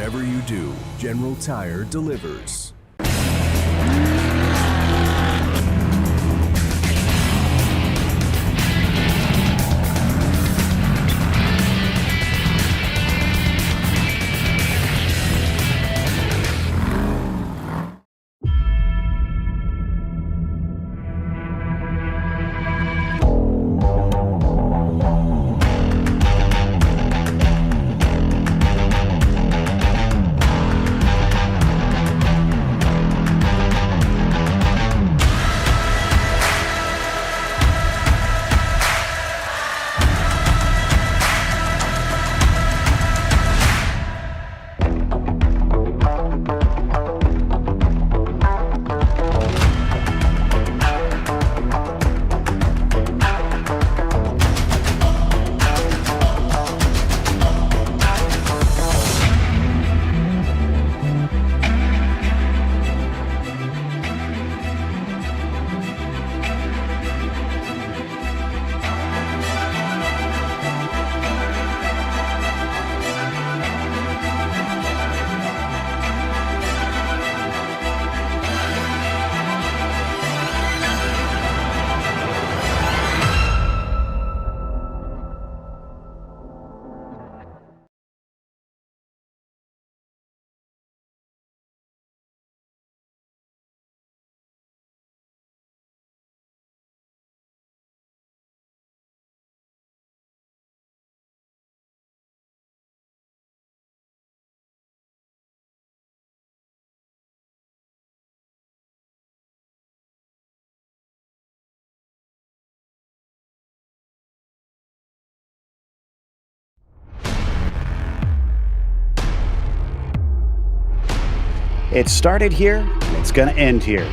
Whatever you do, General Tire delivers. It started here, and it's going to end here.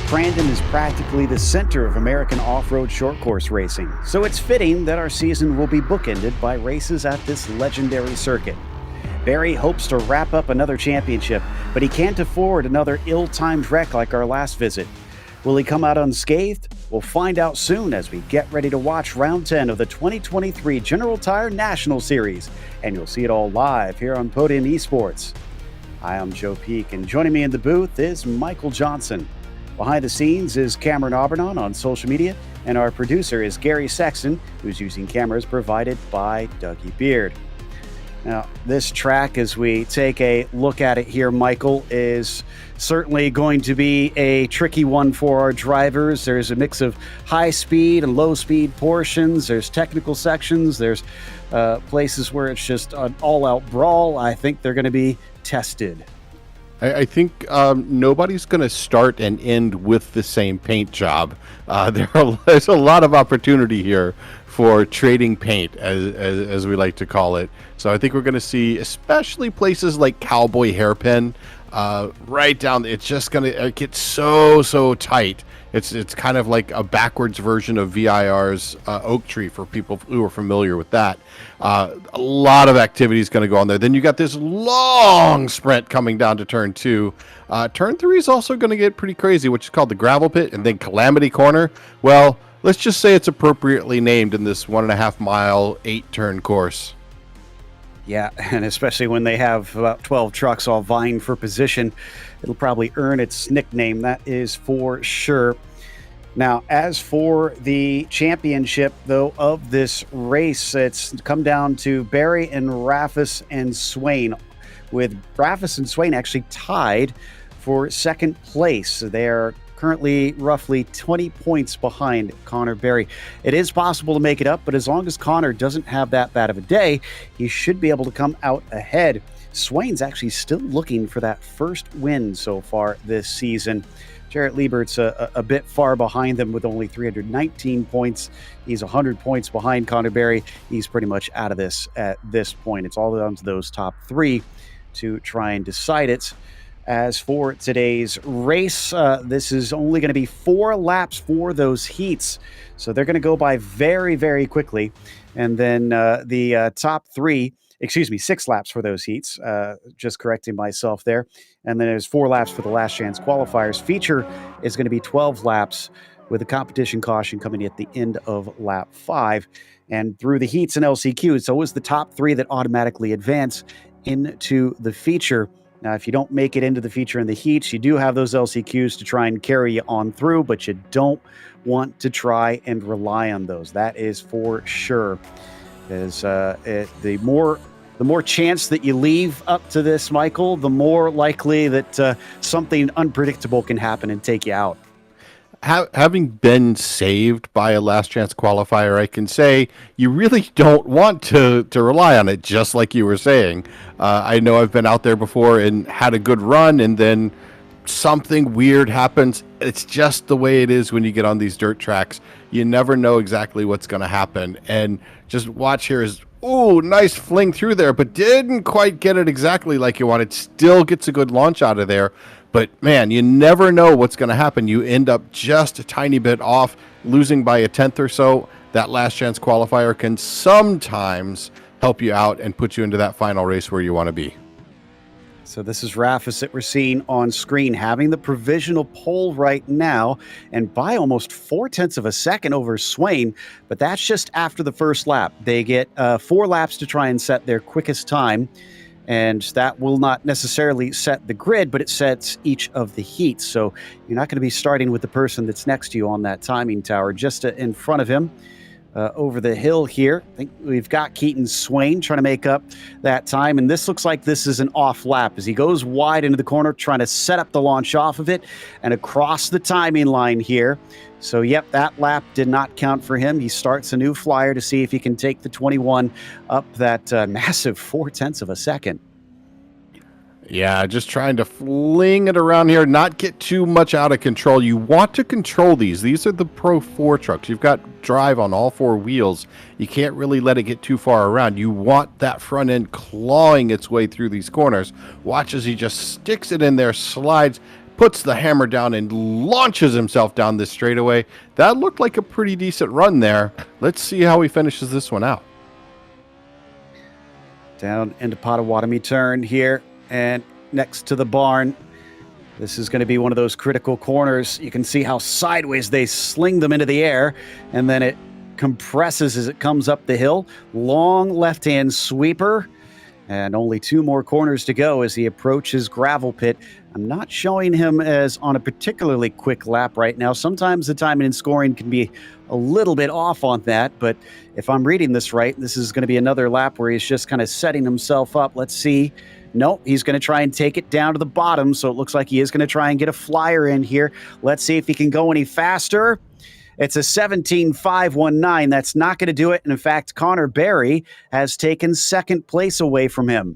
Crandon is practically the center of American off-road short course racing, so it's fitting that our season will be bookended by races at this legendary circuit. Barry hopes to wrap up another championship, but he can't afford another ill-timed wreck like our last visit. Will he come out unscathed? We'll find out soon as we get ready to watch Round 10 of the 2023 General Tire National Series, and you'll see it all live here on Podium Esports. Hi, I'm Joe Peak, and joining me in the booth is Michael Johnson. Behind the scenes is Cameron Aubernon on social media, and our producer is Gary Sexton, who's using cameras provided by Dougie Beard. Now, this track, as we take a look at it here, Michael, is certainly going to be a tricky one for our drivers. There's a mix of high speed and low speed portions. There's technical sections. There's places where it's just an all-out brawl. I think they're going to be tested. I think nobody's going to start and end with the same paint job. There's a lot of opportunity here for trading paint, as we like to call it. So I think we're going to see, especially places like Cowboy Hairpin, right down. It's just going to get so tight. It's kind of like a backwards version of VIR's Oak Tree for people who are familiar with that. A lot of activity is going to go on there. Then you got this long sprint coming down to turn 2. Turn 3 is also going to get pretty crazy, which is called the Gravel Pit, and then Calamity Corner. Well, let's just say it's appropriately named in this 1.5 mile, 8-turn course. Yeah, and especially when they have about 12 trucks all vying for position, it'll probably earn its nickname, that is for sure. Now, as for the championship, though, of this race, it's come down to Barry and Rafus and Swain, with Rafus and Swain actually tied for second place. They're currently roughly 20 points behind Connor Barry. It is possible to make it up, but as long as Connor doesn't have that bad of a day, he should be able to come out ahead. Swain's actually still looking for that first win so far this season. Jarrett Liebert's a bit far behind them with only 319 points. He's 100 points behind Connor Barry. He's pretty much out of this at this point. It's all down to those top 3 to try and decide it. As for today's race, this is only going to be 4 laps for those heats. So they're going to go by very, very quickly. And then the top 6 laps for those heats. Just correcting myself there. And then there's 4 laps for the last chance qualifiers. Feature is going to be 12 laps with a competition caution coming at the end of lap 5. And through the heats and LCQ, it's always the top 3 that automatically advance into the feature. Now, if you don't make it into the feature in the heats, you do have those LCQs to try and carry you on through, but you don't want to try and rely on those. That is for sure. Because the more chance that you leave up to this, Michael, the more likely that something unpredictable can happen and take you out. Having been saved by a last chance qualifier, I can say you really don't want to rely on it, just like you were saying. I know I've been out there before and had a good run, and then something weird happens. It's just the way it is when you get on these dirt tracks. You never know exactly what's going to happen. And just watch here is, ooh, nice fling through there, but didn't quite get it exactly like you wanted. Still gets a good launch out of there. But, man, you never know what's going to happen. You end up just a tiny bit off, losing by a tenth or so. That last chance qualifier can sometimes help you out and put you into that final race where you want to be. So this is Rafis that we're seeing on screen having the provisional pole right now and by almost 0.4 of a second over Swain, but that's just after the first lap. They get 4 laps to try and set their quickest time. And that will not necessarily set the grid, but it sets each of the heats. So you're not going to be starting with the person that's next to you on that timing tower. Just in front of him, over the hill here, I think we've got Keaton Swain trying to make up that time. And this looks like this is an off lap as he goes wide into the corner, trying to set up the launch off of it and across the timing line here. So, yep, that lap did not count for him. He starts a new flyer to see if he can take the 21 up that massive 0.4 of a second. Yeah, just trying to fling it around here, not get too much out of control. You want to control these. These are the Pro 4 trucks. You've got drive on all 4 wheels. You can't really let it get too far around. You want that front end clawing its way through these corners. Watch as he just sticks it in there, slides, puts the hammer down, and launches himself down this straightaway. That looked like a pretty decent run there. Let's see how he finishes this one out. Down into Potawatomi turn here. And next to the barn, this is going to be one of those critical corners. You can see how sideways they sling them into the air, and then it compresses as it comes up the hill. Long left-hand sweeper, and only 2 more corners to go as he approaches gravel pit. I'm not showing him as on a particularly quick lap right now. Sometimes the timing and scoring can be a little bit off on that, but if I'm reading this right, this is going to be another lap where he's just kind of setting himself up. Let's see. Nope, he's going to try and take it down to the bottom, so it looks like he is going to try and get a flyer in here. Let's see if he can go any faster. It's a 17.519. That's not going to do it. And in fact, Connor Berry has taken second place away from him.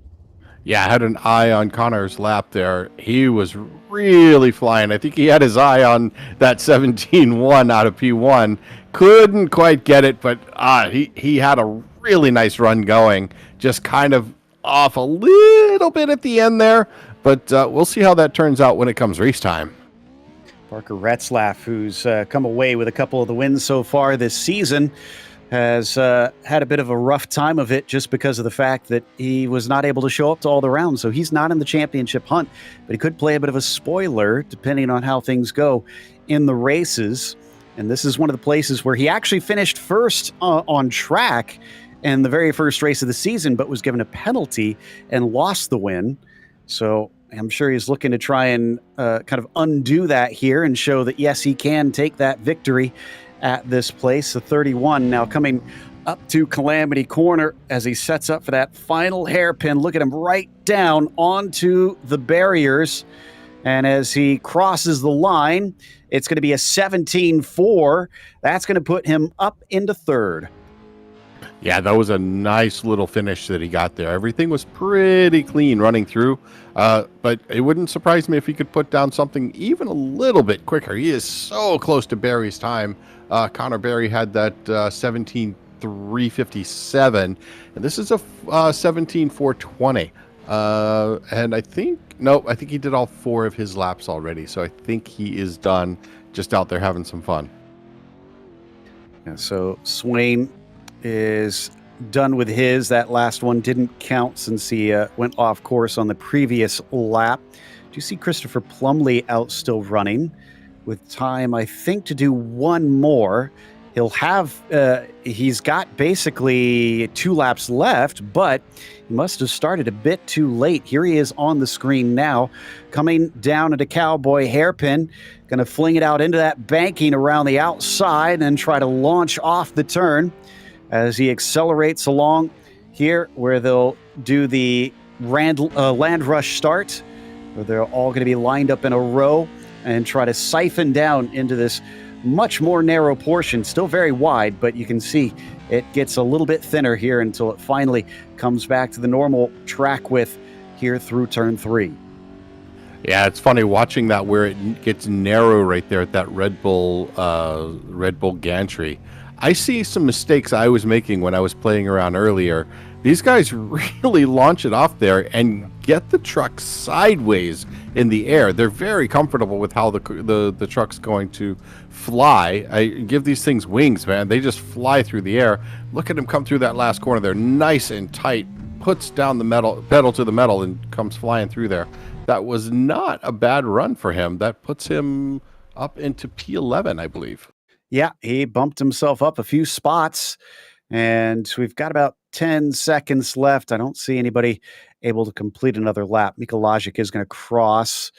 Yeah, I had an eye on Connor's lap there. He was really flying. I think he had his eye on that 17.1 out of P1. Couldn't quite get it, but he had a really nice run going. Just kind of off a little bit at the end there, but we'll see how that turns out when it comes race time. Parker Retzlaff, who's come away with a couple of the wins so far this season, has had a bit of a rough time of it just because of the fact that he was not able to show up to all the rounds. So he's not in the championship hunt, but he could play a bit of a spoiler depending on how things go in the races. And this is one of the places where he actually finished first on track in the very first race of the season, but was given a penalty and lost the win. So I'm sure he's looking to try and kind of undo that here and show that, yes, he can take that victory at this place. The 31 now coming up to Calamity Corner as he sets up for that final hairpin. Look at him right down onto the barriers. And as he crosses the line, it's going to be a 17.4. That's going to put him up into third. Yeah, that was a nice little finish that he got there. Everything was pretty clean running through, but it wouldn't surprise me if he could put down something even a little bit quicker. He is so close to Barry's time. Connor Berry had that 17.357, and this is a 17.420. And I think he did all 4 of his laps already, so I think he is done, just out there having some fun. Yeah, so Swain is done with his. That last one didn't count since he went off course on the previous lap. Do you see Christopher Plumley out still running with time, I think, to do one more he's got basically 2 laps left, but he must have started a bit too late. Here he is on the screen now, coming down at a cowboy hairpin, going to fling it out into that banking around the outside and try to launch off the turn as he accelerates along here, where they'll do the land rush start, where they're all going to be lined up in a row and try to siphon down into this much more narrow portion, still very wide, but you can see it gets a little bit thinner here until it finally comes back to the normal track width here through turn 3. Yeah, it's funny watching that where it gets narrow right there at that Red Bull gantry. I see some mistakes I was making when I was playing around earlier. These guys really launch it off there and get the truck sideways in the air. They're very comfortable with how the truck's going to fly. I give these things wings, man. They just fly through the air. Look at them come through that last corner. They're nice and tight, puts down the pedal to the metal and comes flying through there. That was not a bad run for him. That puts him up into P11, I believe. Yeah, he bumped himself up a few spots, and we've got about 10 seconds left. I don't see anybody able to complete another lap. Mikolajic is going to cross,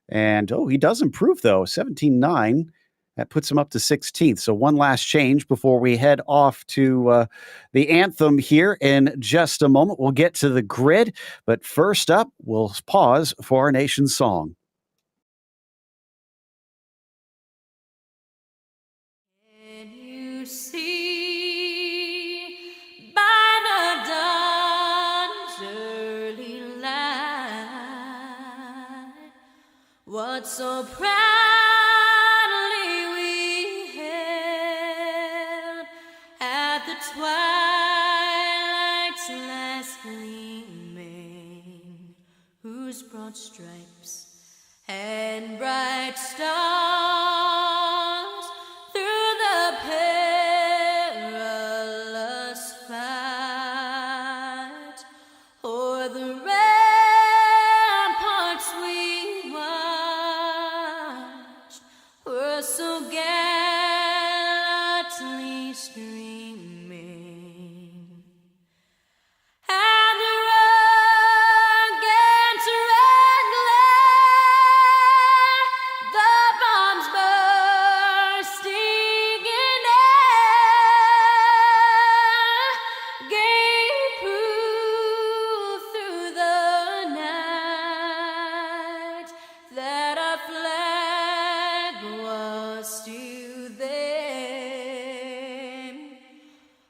and he does improve, though, 17.9. That puts him up to 16th. So one last change before we head off to the anthem here in just a moment. We'll get to the grid, but first up, we'll pause for our nation's song. What so proudly we hailed at the twilight's last gleaming, whose broad stripes and bright stars through the perilous fight o'er the ramparts we watched were so gallantly streaming, and the rugged red glare, the bombs bursting in air, gave proof through the night that our flag was still there.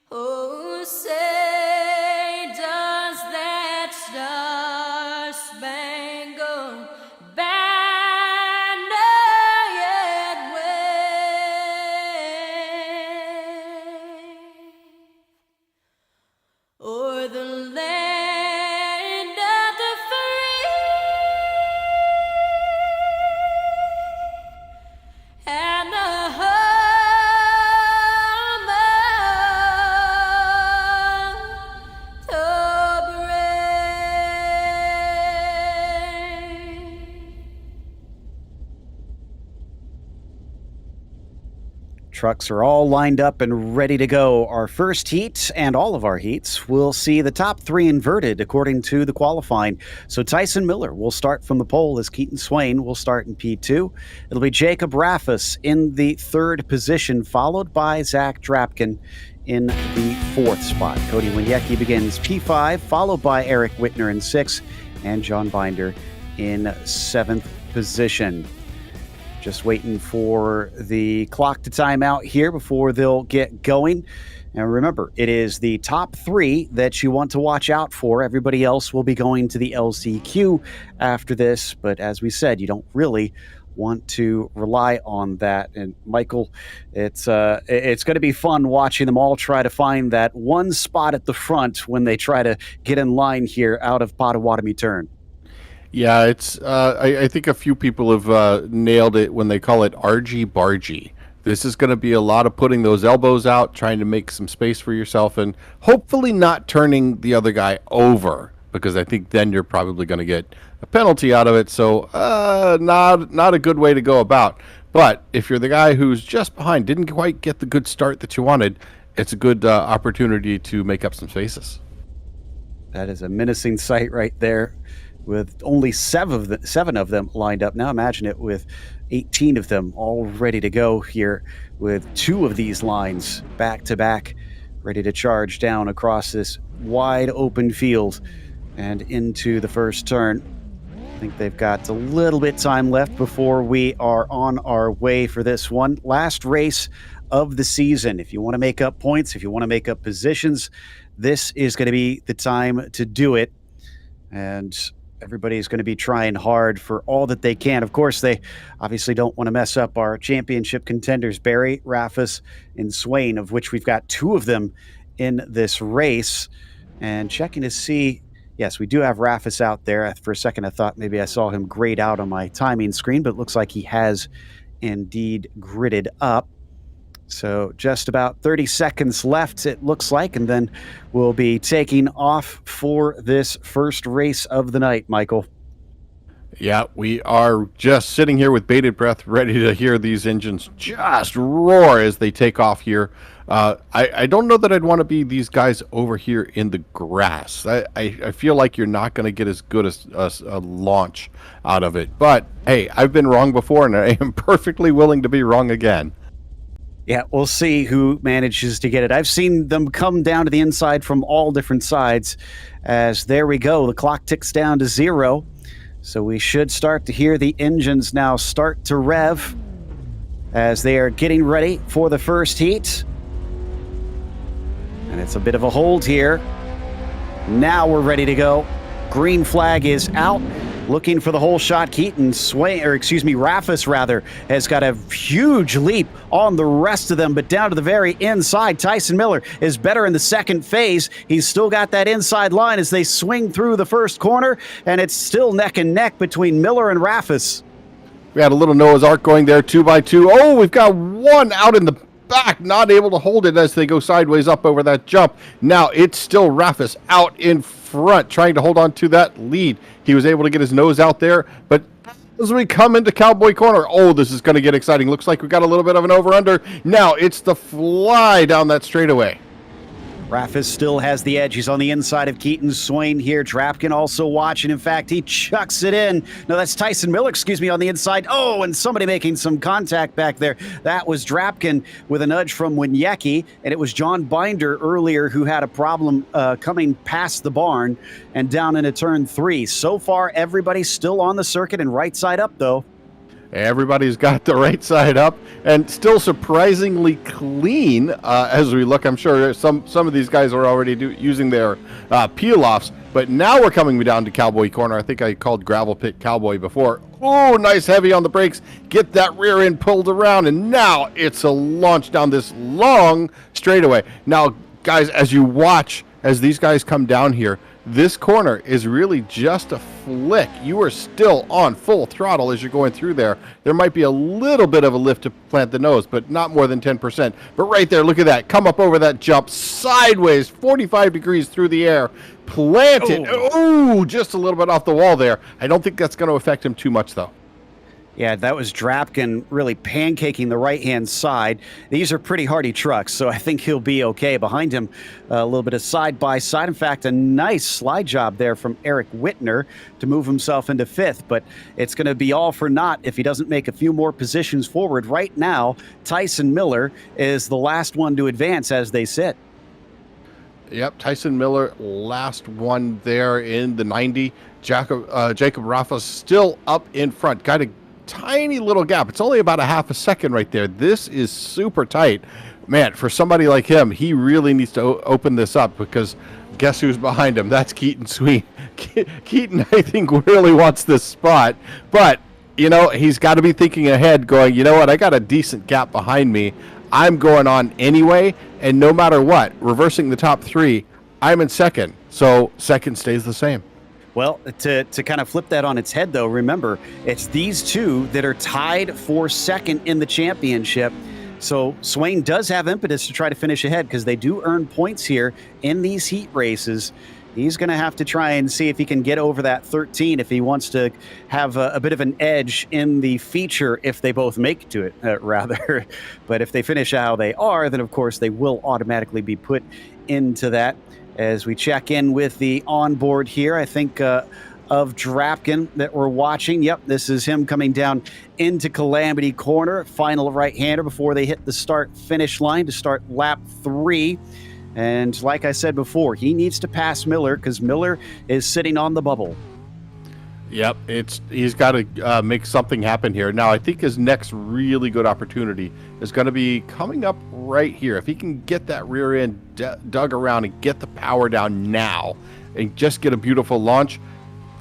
Oh, say does that star-spangled banner yet wave o'er the land of the free and the home of the brave. Trucks are all lined up and ready to go. Our first heat and all of our heats will see the top 3 inverted according to the qualifying. So Tyson Miller will start from the pole as Keaton Swain will start in P2. It'll be Jacob Raffus in the 3rd position, followed by Zach Drapkin in the 4th spot. Cody Wieniecki begins P5, followed by Eric Whitner in 6th, and John Binder in 7th position. Just waiting for the clock to time out here before they'll get going. And remember, it is the top 3 that you want to watch out for. Everybody else will be going to the LCQ after this. But as we said, you don't really want to rely on that. And Michael, it's going to be fun watching them all try to find that one spot at the front when they try to get in line here out of Potawatomi turn. Yeah, it's. I think a few people have nailed it when they call it argy-bargy. This is going to be a lot of putting those elbows out, trying to make some space for yourself, and hopefully not turning the other guy over, because I think then you're probably going to get a penalty out of it. So not a good way to go about. But if you're the guy who's just behind, didn't quite get the good start that you wanted, it's a good opportunity to make up some spaces. That is a menacing sight right there, with only seven of them lined up. Now imagine it with 18 of them all ready to go here, with 2 of these lines back to back, ready to charge down across this wide open field and into the first turn. I think they've got a little bit time left before we are on our way for this one. Last race of the season. If you want to make up points, if you want to make up positions, this is going to be the time to do it. And everybody's going to be trying hard for all that they can. Of course, they obviously don't want to mess up our championship contenders, Barry, Rafis, and Swain, of which we've got 2 of them in this race. And checking to see, yes, we do have Rafis out there. For a second, I thought maybe I saw him grayed out on my timing screen, but it looks like he has indeed gridded up. So just about 30 seconds left, it looks like, and then we'll be taking off for this first race of the night, Michael. Yeah, we are just sitting here with bated breath, ready to hear these engines just roar as they take off here. I don't know that I'd want to be these guys over here in the grass. I feel like you're not going to get as good as a launch out of it. But, hey, I've been wrong before, and I am perfectly willing to be wrong again. Yeah, we'll see who manages to get it. I've seen them come down to the inside from all different sides. As there we go, the clock ticks down to 0. So we should start to hear the engines now start to rev as they are getting ready for the first heat. And it's a bit of a hold here. Now we're ready to go. Green flag is out. Looking for the whole shot. Rafis rather, has got a huge leap on the rest of them, but down to the very inside. Tyson Miller is better in the second phase. He's still got that inside line as they swing through the first corner, and it's still neck and neck between Miller and Rafis. We had a little Noah's Ark going there, 2x2. Oh, we've got one out in the back, not able to hold it as they go sideways up over that jump. Now it's still Rafis out in front, trying to hold on to that lead. He was able to get his nose out there, but as we come into Cowboy Corner, oh, this is going to get exciting. Looks like we got a little bit of an over-under. Now it's the fly down that straightaway. Rafis still has the edge. He's on the inside of Keaton Swain here. Drapkin also watching. In fact, he chucks it in. No, that's Tyson Miller, on the inside. Oh, and somebody making some contact back there. That was Drapkin with a nudge from Wieniecki, and it was John Binder earlier who had a problem coming past the barn and down into turn 3. So far, everybody's still on the circuit and right side up, though. Everybody's got the right side up and still surprisingly clean as we look. I'm sure some of these guys are already using their peel-offs, but now we're coming down to Cowboy Corner. I think I called Gravel Pit Cowboy before. Oh, nice heavy on the brakes. Get that rear end pulled around, and now it's a launch down this long straightaway. Now, guys, as you watch as these guys come down here, this corner is really just a flick. You are still on full throttle as you're going through there. There might be a little bit of a lift to plant the nose, but not more than 10%. But right there, look at that. Come up over that jump sideways, 45 degrees through the air. Plant it. Oh, just a little bit off the wall there. I don't think that's going to affect him too much, though. Yeah, that was Drapkin really pancaking the right-hand side. These are pretty hardy trucks, so I think he'll be okay. Behind him, a little bit of side-by-side. In fact, a nice slide job there from Eric Whitner to move himself into 5th, but it's going to be all for naught if he doesn't make a few more positions forward. Right now, Tyson Miller is the last one to advance as they sit. Yep, Tyson Miller, last one there in the 90. Jacob Rafis still up in front. Got a tiny little gap. It's only about a half a second right there. This is super tight. Man, for somebody like him, he really needs to open this up because guess who's behind him? That's Keaton Sweet. Keaton, I think, really wants this spot. But, you know, he's got to be thinking ahead going, you know what, I got a decent gap behind me. I'm going on anyway, and no matter what, reversing the top 3, I'm in second. So second stays the same. Well, to kind of flip that on its head, though, remember, it's these two that are tied for second in the championship. So Swain does have impetus to try to finish ahead because they do earn points here in these heat races. he's going to have to try and see if he can get over that 13 if he wants to have a bit of an edge in the feature if they both make to it, rather. But if they finish how they are, then of course they will automatically be put into that. As we check in with the onboard here, I think of Drapkin that we're watching. Yep, this is him coming down into Calamity Corner, final right-hander before they hit the start-finish line to start lap 3. And like I said before, he needs to pass Miller because Miller is sitting on the bubble. Yep, he's got to make something happen here. Now, I think his next really good opportunity is going to be coming up right here. If he can get that rear end dug around and get the power down now and just get a beautiful launch,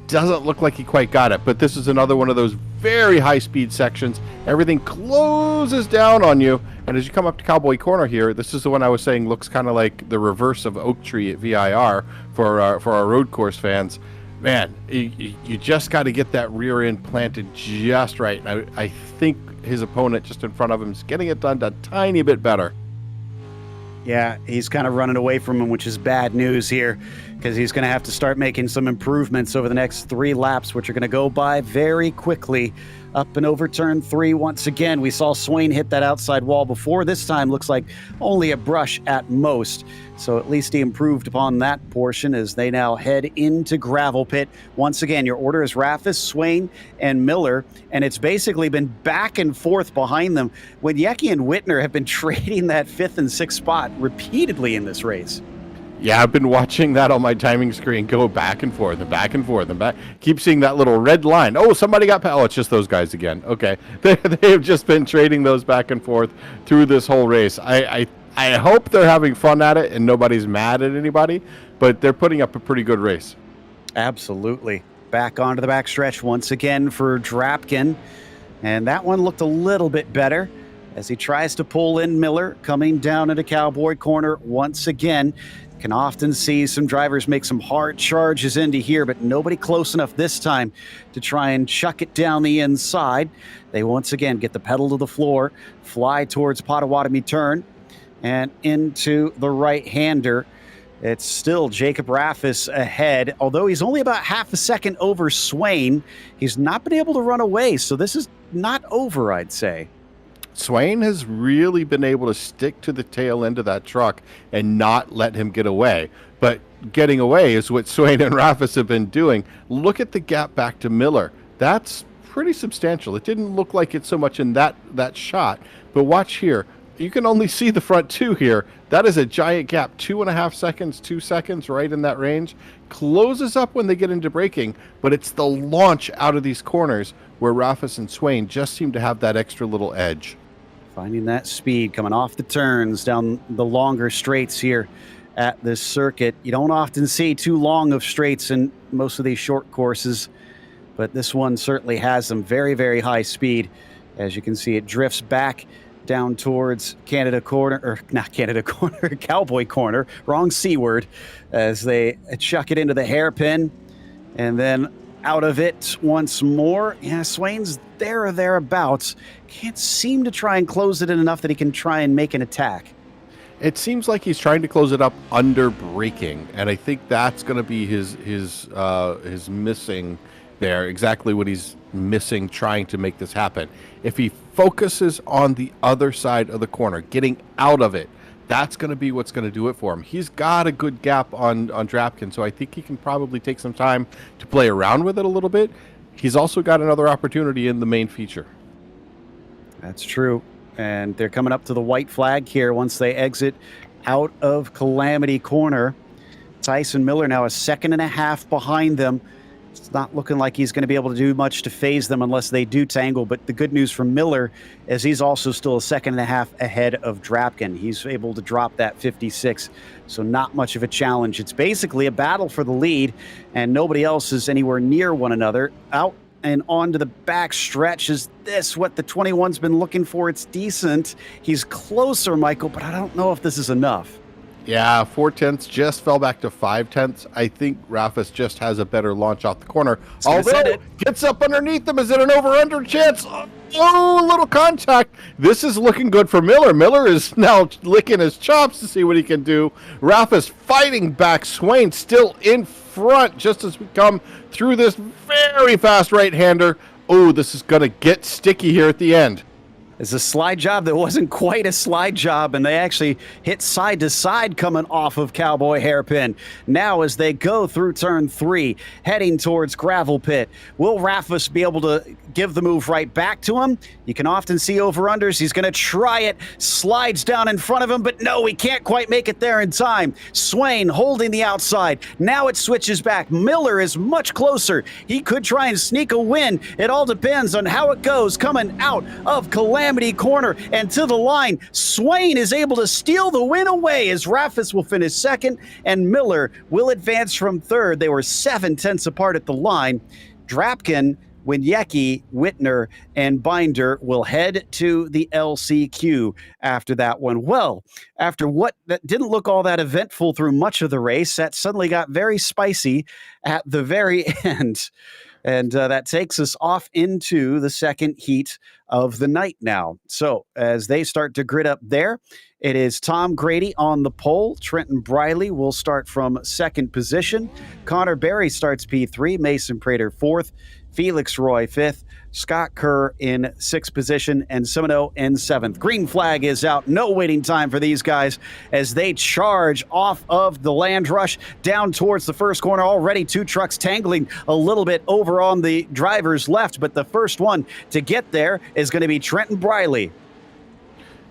doesn't look like he quite got it. But this is another one of those very high-speed sections. Everything closes down on you. And as you come up to Cowboy Corner here, this is the one I was saying looks kind of like the reverse of Oak Tree at VIR for our road course fans. Man, you just got to get that rear end planted just right. I think his opponent just in front of him is getting it done a tiny bit better. Yeah, he's kind of running away from him, which is bad news here because he's going to have to start making some improvements over the next 3 laps, which are going to go by very quickly. Up and over turn 3 once again. We saw Swain hit that outside wall before. This time looks like only a brush at most. So at least he improved upon that portion as they now head into Gravel Pit. Once again, your order is Raffis, Swain, and Miller. And it's basically been back and forth behind them when Yeki and Whitner have been trading that 5th and 6th spot repeatedly in this race. Yeah, I've been watching that on my timing screen go back and forth and back and forth and back. Keep seeing that little red line. Oh, somebody got past. Oh, it's just those guys again. Okay. They have just been trading those back and forth through this whole race. I hope they're having fun at it and nobody's mad at anybody, but they're putting up a pretty good race. Absolutely. Back onto the backstretch once again for Drapkin. And that one looked a little bit better as he tries to pull in Miller coming down into Cowboy Corner once again. Can often see some drivers make some hard charges into here, but nobody close enough this time to try and chuck it down the inside. They once again get the pedal to the floor, fly towards Potawatomi turn, and into the right-hander. It's still Jacob Raffis ahead, although he's only about half a second over Swain. He's not been able to run away, so this is not over, I'd say. Swain has really been able to stick to the tail end of that truck and not let him get away. But getting away is what Swain and Raffis have been doing. Look at the gap back to Miller. That's pretty substantial. It didn't look like it so much in that shot, but watch here. You can only see the front 2 here. That is a giant gap, 2.5 seconds, 2 seconds, right in that range. Closes up when they get into braking, but it's the launch out of these corners where Raffis and Swain just seem to have that extra little edge. Finding that speed coming off the turns down the longer straights here at this circuit. You don't often see too long of straights in most of these short courses, but this one certainly has some very, very high speed. As you can see, it drifts back down towards Canada Corner, or not Canada Corner, Cowboy Corner, wrong C word, as they chuck it into the hairpin and then out of it once more. Yeah, Swain's there or thereabouts. Can't seem to try and close it in enough that he can try and make an attack. It seems like he's trying to close it up under braking, and I think that's going to be his missing there. Exactly what he's missing, trying to make this happen. If he focuses on the other side of the corner, getting out of it, that's going to be what's going to do it for him. He's got a good gap on Drapkin, so I think he can probably take some time to play around with it a little bit. He's also got another opportunity in the main feature. That's true. And they're coming up to the white flag here once they exit out of Calamity Corner. Tyson Miller now a 1.5 seconds behind them. It's not looking like he's going to be able to do much to phase them unless they do tangle. But the good news for Miller is he's also still 1.5 seconds ahead of Drapkin. He's able to drop that 56. So not much of a challenge. It's basically a battle for the lead, and nobody else is anywhere near one another. Out and onto the back stretch. Is this what the 21's been looking for? It's decent. He's closer, Michael, but I don't know if this is enough. Yeah, 4/10 just fell back to 5/10. I think Raffis just has a better launch off the corner. Although, gets up underneath them. Is it an over-under chance? Oh, a little contact. This is looking good for Miller. Miller is now licking his chops to see what he can do. Ralph is fighting back. Swain still in front just as we come through this very fast right-hander. Oh, this is going to get sticky here at the end. It's a slide job that wasn't quite a slide job, and they actually hit side to side coming off of Cowboy Hairpin. Now as they go through turn 3, heading towards Gravel Pit, will Rafus be able to give the move right back to him? You can often see over-unders. He's going to try it, slides down in front of him, but no, he can't quite make it there in time. Swain holding the outside. Now it switches back. Miller is much closer. He could try and sneak a win. It all depends on how it goes coming out of Calamity Corner and to the line. Swain is able to steal the win away as Rafus will finish second and Miller will advance from third. They were 7/10 apart at the line. Drapkin, Wieniecki, Whitner, and Binder will head to the LCQ after that one. Well, after what that didn't look all that eventful through much of the race, that suddenly got very spicy at the very end. And that takes us off into the second heat of the night now. So as they start to grid up there, it is Tom Grady on the pole. Trenton Briley will start from second position. Connor Berry starts P3. Mason Prater fourth. Felix Roy fifth. Scott Kerr in sixth position, and Simoneau in seventh. Green flag is out. No waiting time for these guys as they charge off of the land rush down towards the first corner. Already 2 trucks tangling a little bit over on the driver's left, but the first one to get there is going to be Trenton Briley.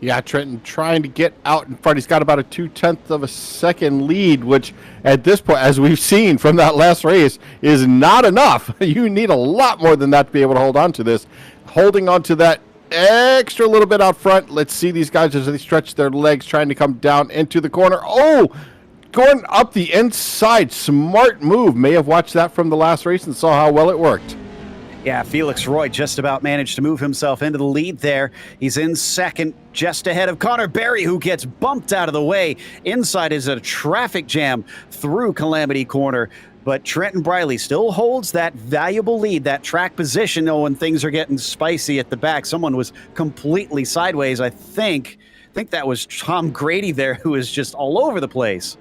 Yeah, Trenton trying to get out in front. He's got about a 0.2 of a second lead, which at this point, as we've seen from that last race, is not enough. You need a lot more than that to be able to hold on to this. Holding on to that extra little bit out front. Let's see these guys as they stretch their legs, trying to come down into the corner. Oh, going up the inside. Smart move. May have watched that from the last race and saw how well it worked. Yeah, Felix Roy just about managed to move himself into the lead there. He's in second, just ahead of Connor Berry, who gets bumped out of the way. Inside is a traffic jam through Calamity Corner. But Trenton Briley still holds that valuable lead, that track position. Oh, when things are getting spicy at the back. Someone was completely sideways. I think that was Tom Grady there, who is just all over the place.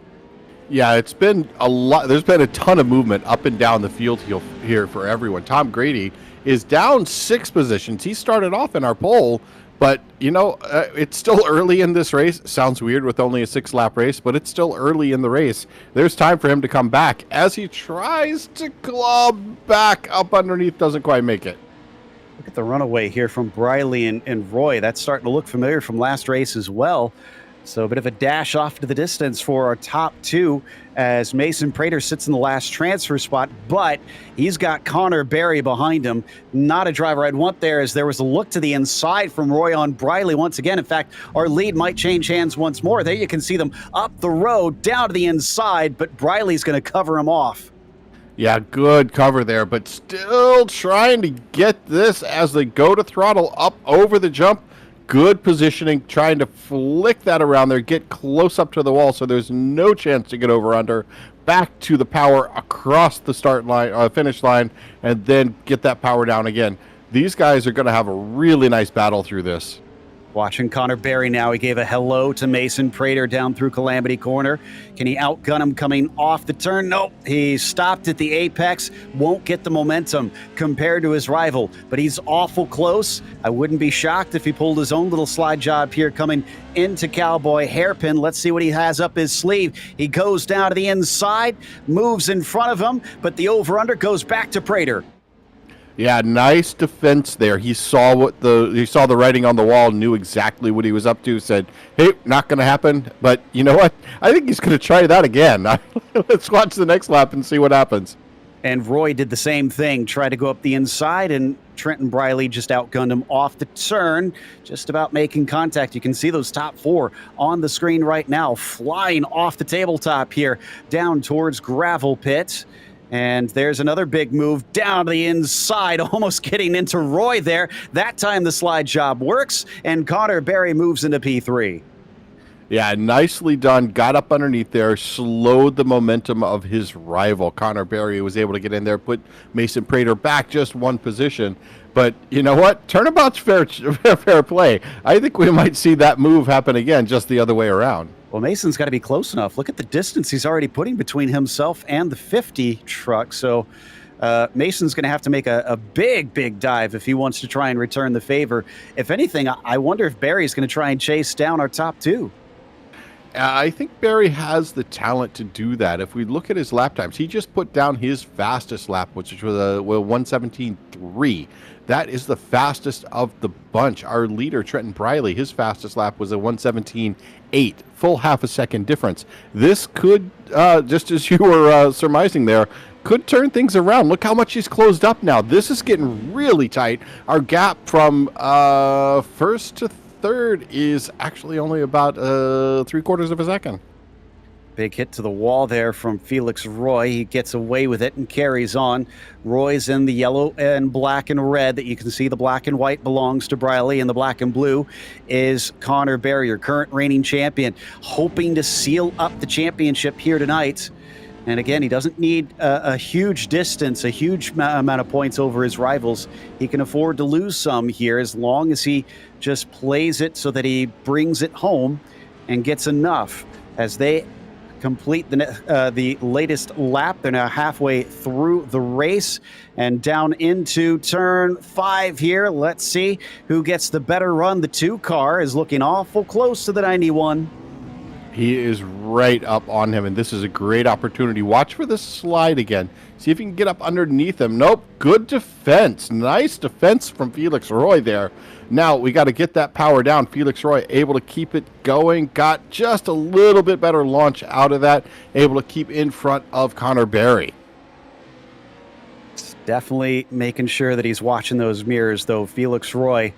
Yeah, it's been a lot. There's been a ton of movement up and down the field here for everyone. Tom Grady is down 6 positions. He started off in our pole, but, it's still early in this race. Sounds weird with only a 6-lap race, but it's still early in the race. There's time for him to come back as he tries to club back up underneath. Doesn't quite make it. Look at the runaway here from Briley and Roy. That's starting to look familiar from last race as well. So a bit of a dash off to the distance for our top 2 as Mason Prater sits in the last transfer spot, but he's got Connor Berry behind him. Not a driver I'd want there, as there was a look to the inside from Roy on Briley once again. In fact, our lead might change hands once more. There you can see them up the road, down to the inside, but Briley's going to cover him off. Yeah, good cover there, but still trying to get this as they go to throttle up over the jump. Good positioning, trying to flick that around there, get close up to the wall so there's no chance to get over under. Back to the power across the start line, finish line, and then get that power down again. These guys are going to have a really nice battle through this. Watching Connor Berry now, he gave a hello to Mason Prater down through Calamity Corner. Can he outgun him coming off the turn? Nope. He stopped at the apex, won't get the momentum compared to his rival, but he's awful close. I wouldn't be shocked if he pulled his own little slide job here coming into Cowboy Hairpin. Let's see what he has up his sleeve. He goes down to the inside, moves in front of him, but the over-under goes back to Prater. Yeah, nice defense there. He saw the writing on the wall, knew exactly what he was up to, said, hey, not going to happen. But you know what? I think he's going to try that again. Let's watch the next lap and see what happens. And Roy did the same thing, tried to go up the inside, and Trenton Briley just outgunned him off the turn, just about making contact. You can see those top 4 on the screen right now, flying off the tabletop here down towards Gravel Pit. And there's another big move down to the inside, almost getting into Roy there. That time the slide job works, and Connor Berry moves into P3. Yeah, nicely done. Got up underneath there, slowed the momentum of his rival. Connor Berry was able to get in there, put Mason Prater back just one position. But you know what? Turnabout's fair play. I think we might see that move happen again, just the other way around. Well, Mason's got to be close enough. Look at the distance he's already putting between himself and the 50 truck. So Mason's going to have to make a big dive if he wants to try and return the favor. If anything, I wonder if Barry's going to try and chase down our top two. I think Barry has the talent to do that. If we look at his lap times, he just put down his fastest lap, which was a 1:17.3. That is the fastest of the bunch. Our leader, Trenton Briley, his fastest lap was a 1:17.8, full half a second difference. This could, just as you were surmising there, could turn things around. Look how much he's closed up now. This is getting really tight. Our gap from first to third is actually only about 3/4 of a second. Big hit to the wall there from Felix Roy. He gets away with it and carries on. Roy's in the yellow and black and red that you can see. The black and white belongs to Briley, and the black and blue is Connor Berry, your current reigning champion, hoping to seal up the championship here tonight. And again, he doesn't need a huge distance, a huge amount of points over his rivals. He can afford to lose some here as long as he just plays it so that he brings it home and gets enough. As they complete the latest lap, they're now halfway through the race and down into turn 5 here. Let's see who gets the better run. The 2 car is looking awful close to the 91. He is right up on him, and this is a great opportunity. Watch for this slide again. See if you can get up underneath him. Nope. Good defense. Nice defense from Felix Roy there. Now we got to get that power down. Felix Roy able to keep it going. Got just a little bit better launch out of that. Able to keep in front of Connor Berry. It's definitely making sure that he's watching those mirrors, though. Felix Roy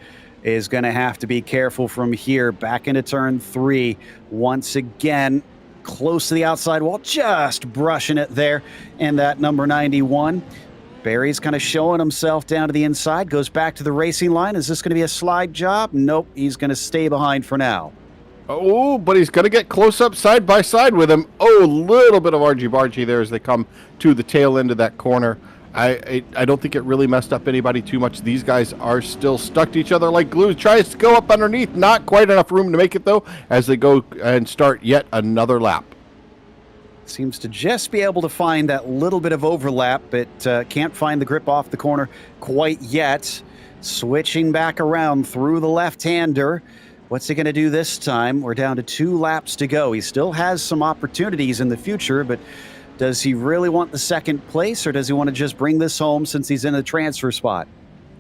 is going to have to be careful from here. Back into turn 3. Once again, close to the outside wall, just brushing it there in that number 91. Barry's kind of showing himself down to the inside, goes back to the racing line. Is this going to be a slide job? Nope, he's going to stay behind for now. Oh, but he's going to get close up side by side with him. Oh, a little bit of argy-bargy there as they come to the tail end of that corner. I don't think it really messed up anybody too much. These guys are still stuck to each other like glue. Tries to go up underneath. Not quite enough room to make it, though, as they go and start yet another lap. Seems to just be able to find that little bit of overlap, but can't find the grip off the corner quite yet. Switching back around through the left-hander. What's he going to do this time? We're down to 2 laps to go. He still has some opportunities in the future, but does he really want the second place, or does he want to just bring this home since he's in a transfer spot?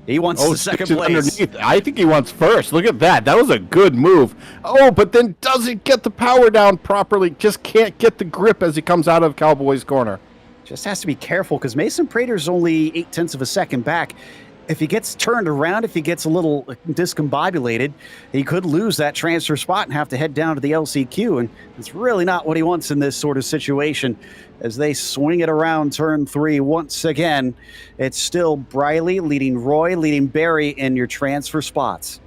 He wants the second place. Underneath. I think he wants first. Look at that. That was a good move. Oh, but then doesn't get the power down properly. Just can't get the grip as he comes out of Cowboy's corner. Just has to be careful because Mason Prater's only 0.8 of a second back. If he gets turned around, if he gets a little discombobulated, he could lose that transfer spot and have to head down to the LCQ, and it's really not what he wants in this sort of situation. As they swing it around turn 3 once again, it's still Briley leading Roy, leading Barry in your transfer spots.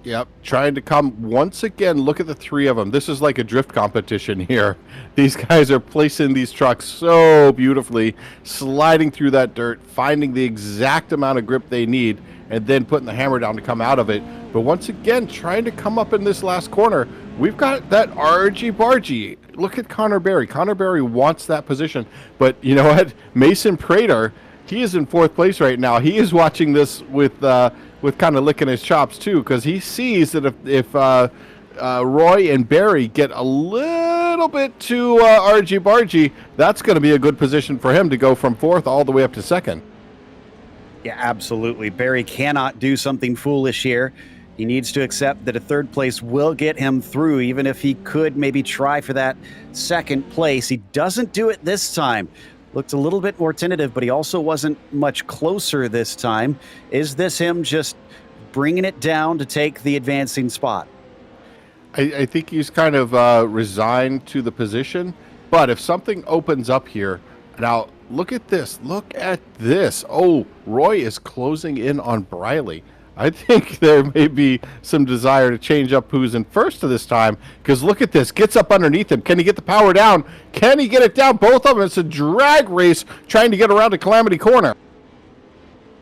Yep, trying to come once again. Look at the 3 of them. This is like a drift competition here. These guys are placing these trucks so beautifully, sliding through that dirt, finding the exact amount of grip they need, and then putting the hammer down to come out of it. But once again, trying to come up in this last corner. We've got that argy-bargy. Look at Connor Berry. Connor Berry wants that position. But you know what? Mason Prater, he is in 4th place right now. He is watching this with kind of licking his chops too, because he sees that if Roy and Barry get a little bit too argy-bargy, that's going to be a good position for him to go from 4th all the way up to 2nd. Yeah, absolutely. Barry cannot do something foolish here. He needs to accept that a 3rd place will get him through, even if he could maybe try for that 2nd place. He doesn't do it this time. Looked a little bit more tentative, but he also wasn't much closer this time. Is this him just bringing it down to take the advancing spot? I think he's kind of resigned to the position, but if something opens up here, now look at this. Look at this. Oh, Roy is closing in on Briley. I think there may be some desire to change up who's in first to this time, because look at this. Gets up underneath him. Can he get the power down? Can he get it down? Both of them. It's a drag race trying to get around to Calamity Corner.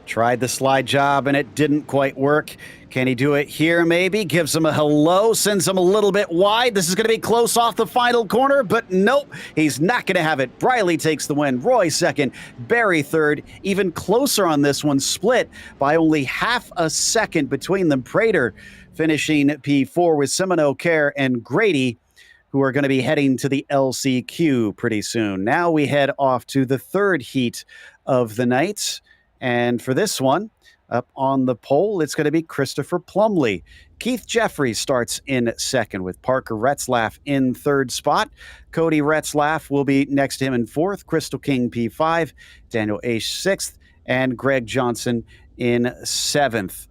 Tried the slide job and it didn't quite work. Can he do it here maybe? Gives him a hello, sends him a little bit wide. This is going to be close off the final corner, but nope, he's not going to have it. Briley takes the win. Roy second, Barry third. Even closer on this one, split by only half a second between them. Prater finishing P4 with Semino, Kerr, and Grady, who are going to be heading to the LCQ pretty soon. Now we head off to the third heat of the night. And for this one, up on the pole, it's going to be Christopher Plumley. Keith Jeffrey starts in second with Parker Retzlaff in third spot. Cody Retzlaff will be next to him in fourth. Crystal King P5, Daniel Aish sixth, and Greg Johnson in seventh.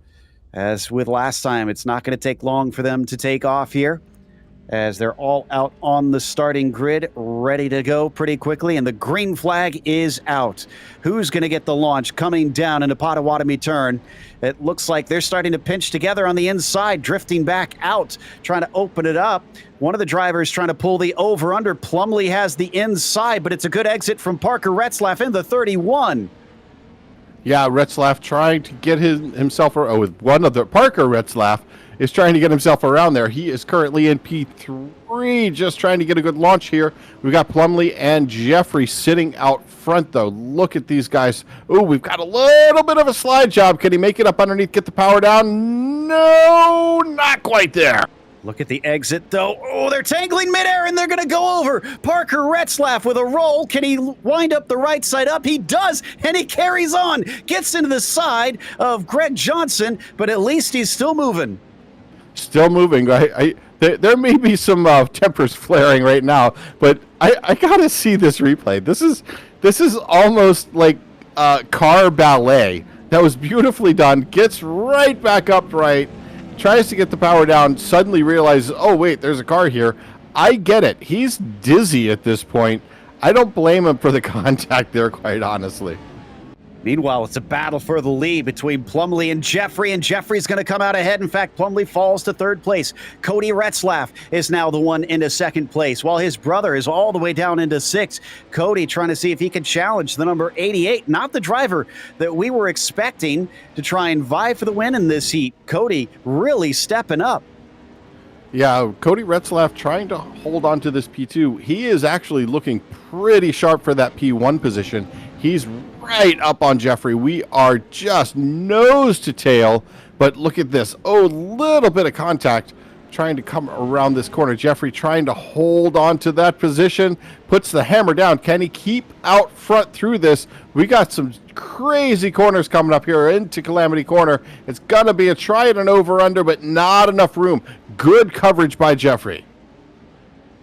As with last time, it's not going to take long for them to take off here, as they're all out on the starting grid, ready to go pretty quickly, and the green flag is out. Who's going to get the launch coming down into Potawatomi turn? It looks like they're starting to pinch together on the inside, drifting back out, trying to open it up. One of the drivers trying to pull the over-under. Plumley has the inside, but it's a good exit from Parker Retzlaff in the 31. Yeah, Retzlaff trying to get himself, with one of the Parker Retzlaff is trying to get himself around there. He is currently in P3, just trying to get a good launch here. We've got Plumley and Jeffrey sitting out front, though. Look at these guys. Oh, we've got a little bit of a slide job. Can he make it up underneath, get the power down? No, not quite there. Look at the exit, though. Oh, they're tangling midair, and they're going to go over. Parker Retzlaff with a roll. Can he wind up the right side up? He does, and he carries on. Gets into the side of Greg Johnson, but at least he's still moving. Still moving. There may be some tempers flaring right now, but I gotta see this replay. This is almost like car ballet. That was beautifully done. Gets right back upright, tries to get the power down, suddenly realizes, oh wait, there's a car here. I get it. He's dizzy at this point. I don't blame him for the contact there, quite honestly. Meanwhile, it's a battle for the lead between Plumley and Jeffrey's going to come out ahead. In fact, Plumley falls to third place. Cody Retzlaff is now the one into second place, while his brother is all the way down into sixth. Cody trying to see if he can challenge the number 88, not the driver that we were expecting to try and vie for the win in this heat. Cody really stepping up. Yeah, Cody Retzlaff trying to hold on to this P2. He is actually looking pretty sharp for that P1 position. He's right up on Jeffrey. We are just nose to tail, but look at this. Oh, little bit of contact trying to come around this corner. Jeffrey trying to hold on to that position, puts the hammer down. Can he keep out front through this? We got some crazy corners coming up here into Calamity Corner. It's going to be a try and an over-under, but not enough room. Good coverage by Jeffrey.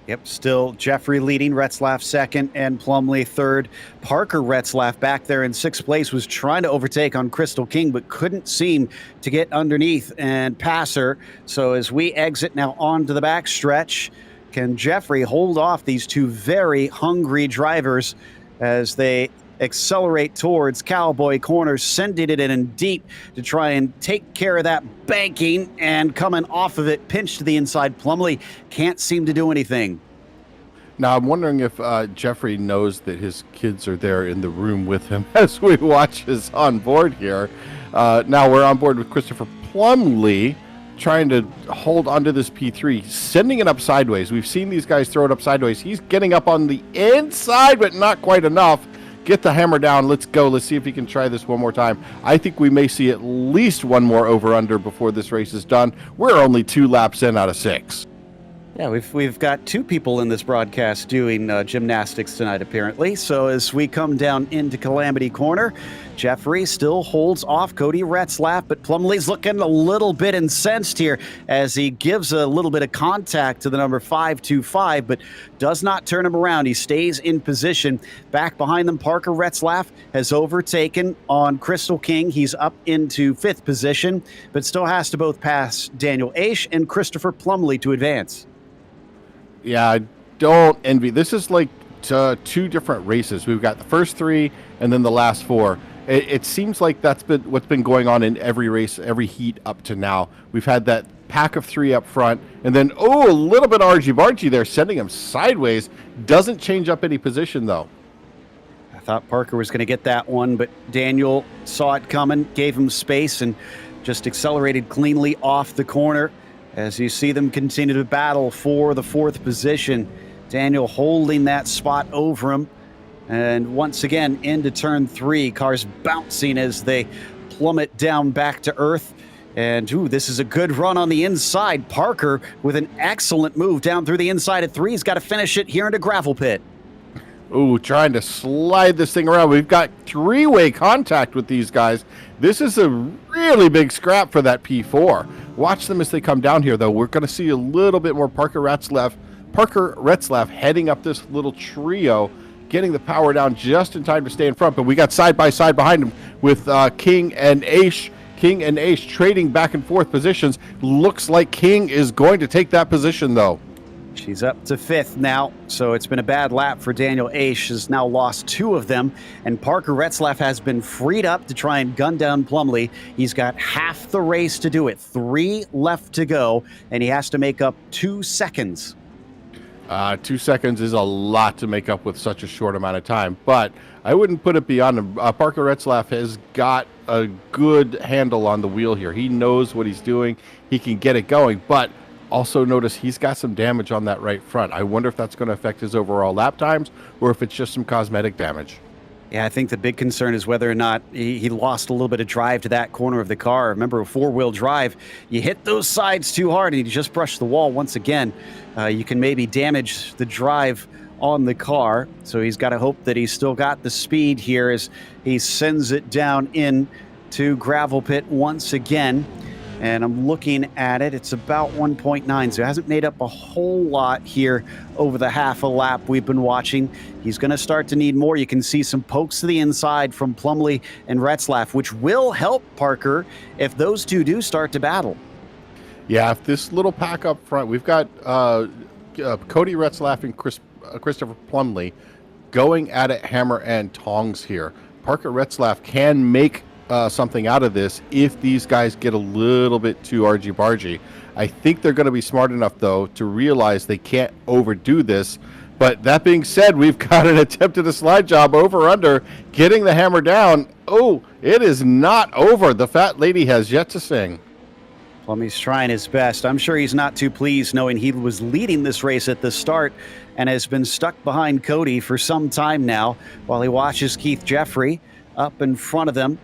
Yep, still Jeffrey leading, Retzlaff second, and Plumley third. Parker Retzlaff back there in sixth place was trying to overtake on Crystal King, but couldn't seem to get underneath and pass her. So as we exit now onto the back stretch, can Jeffrey hold off these two very hungry drivers as they accelerate towards Cowboy Corner, sending it in deep to try and take care of that banking, and coming off of it, pinched to the inside. Plumley can't seem to do anything. Now, I'm wondering if Jeffrey knows that his kids are there in the room with him as we watch his on board here. Now we're on board with Christopher Plumley, trying to hold onto this P3, sending it up sideways. We've seen these guys throw it up sideways. He's getting up on the inside, but not quite enough. Get the hammer down. Let's go. Let's see if he can try this one more time. I think we may see at least one more over-under before this race is done. We're only 2 laps in out of 6. Yeah, we've got 2 people in this broadcast doing gymnastics tonight, apparently. So as we come down into Calamity Corner, Jeffrey still holds off Cody Retzlaff, but Plumley's looking a little bit incensed here as he gives a little bit of contact to the number 525, but does not turn him around. He stays in position. Back behind them, Parker Retzlaff has overtaken on Crystal King. He's up into 5th position, but still has to both pass Daniel Aish and Christopher Plumley to advance. Yeah, I don't envy. This is like 2 different races. We've got the first 3 and then the last 4. It seems like that's been what's been going on in every race, every heat up to now. We've had that pack of 3 up front, and then, a little bit argy-bargy there, sending him sideways. Doesn't change up any position, though. I thought Parker was going to get that one, but Daniel saw it coming, gave him space, and just accelerated cleanly off the corner. As you see them continue to battle for the 4th position, Daniel holding that spot over him. And once again, into turn 3, cars bouncing as they plummet down back to earth. And, this is a good run on the inside. Parker with an excellent move down through the inside of 3. He's got to finish it here into gravel pit. Trying to slide this thing around. We've got 3-way contact with these guys. This is a really big scrap for that P4. Watch them as they come down here, though. We're going to see a little bit more Parker Retzlaff heading up this little trio, getting the power down just in time to stay in front. But we got side by side behind him with King and Aish. King and Aish trading back and forth positions. Looks like King is going to take that position, though. She's up to 5th now, so it's been a bad lap for Daniel Aish. Has now lost 2 of them, and Parker Retzlaff has been freed up to try and gun down Plumlee. He's got half the race to do it, 3 left to go, and he has to make up 2 seconds. 2 seconds is a lot to make up with such a short amount of time, but I wouldn't put it beyond him. Parker Retzlaff has got a good handle on the wheel here. He knows what he's doing. He can get it going, but also notice he's got some damage on that right front. I wonder if that's going to affect his overall lap times or if it's just some cosmetic damage. Yeah, I think the big concern is whether or not he lost a little bit of drive to that corner of the car. Remember, a 4-wheel drive, you hit those sides too hard and you just brush the wall once again. You can maybe damage the drive on the car. So he's got to hope that he's still got the speed here as he sends it down in to gravel pit once again. And I'm looking at it. It's about 1.9, so it hasn't made up a whole lot here over the half a lap we've been watching. He's going to start to need more. You can see some pokes to the inside from Plumlee and Retzlaff, which will help Parker if those two do start to battle. Yeah, if this little pack up front, we've got Cody Retzlaff and Christopher Plumlee going at it hammer and tongs here. Parker Retzlaff can make something out of this if these guys get a little bit too argy-bargy. I think they're going to be smart enough, though, to realize they can't overdo this. But that being said, we've got an attempt at a slide job over-under, getting the hammer down. It is not over. The fat lady has yet to sing. Plumlee's trying his best. I'm sure he's not too pleased knowing he was leading this race at the start and has been stuck behind Cody for some time now while he watches Keith Jeffrey up in front of them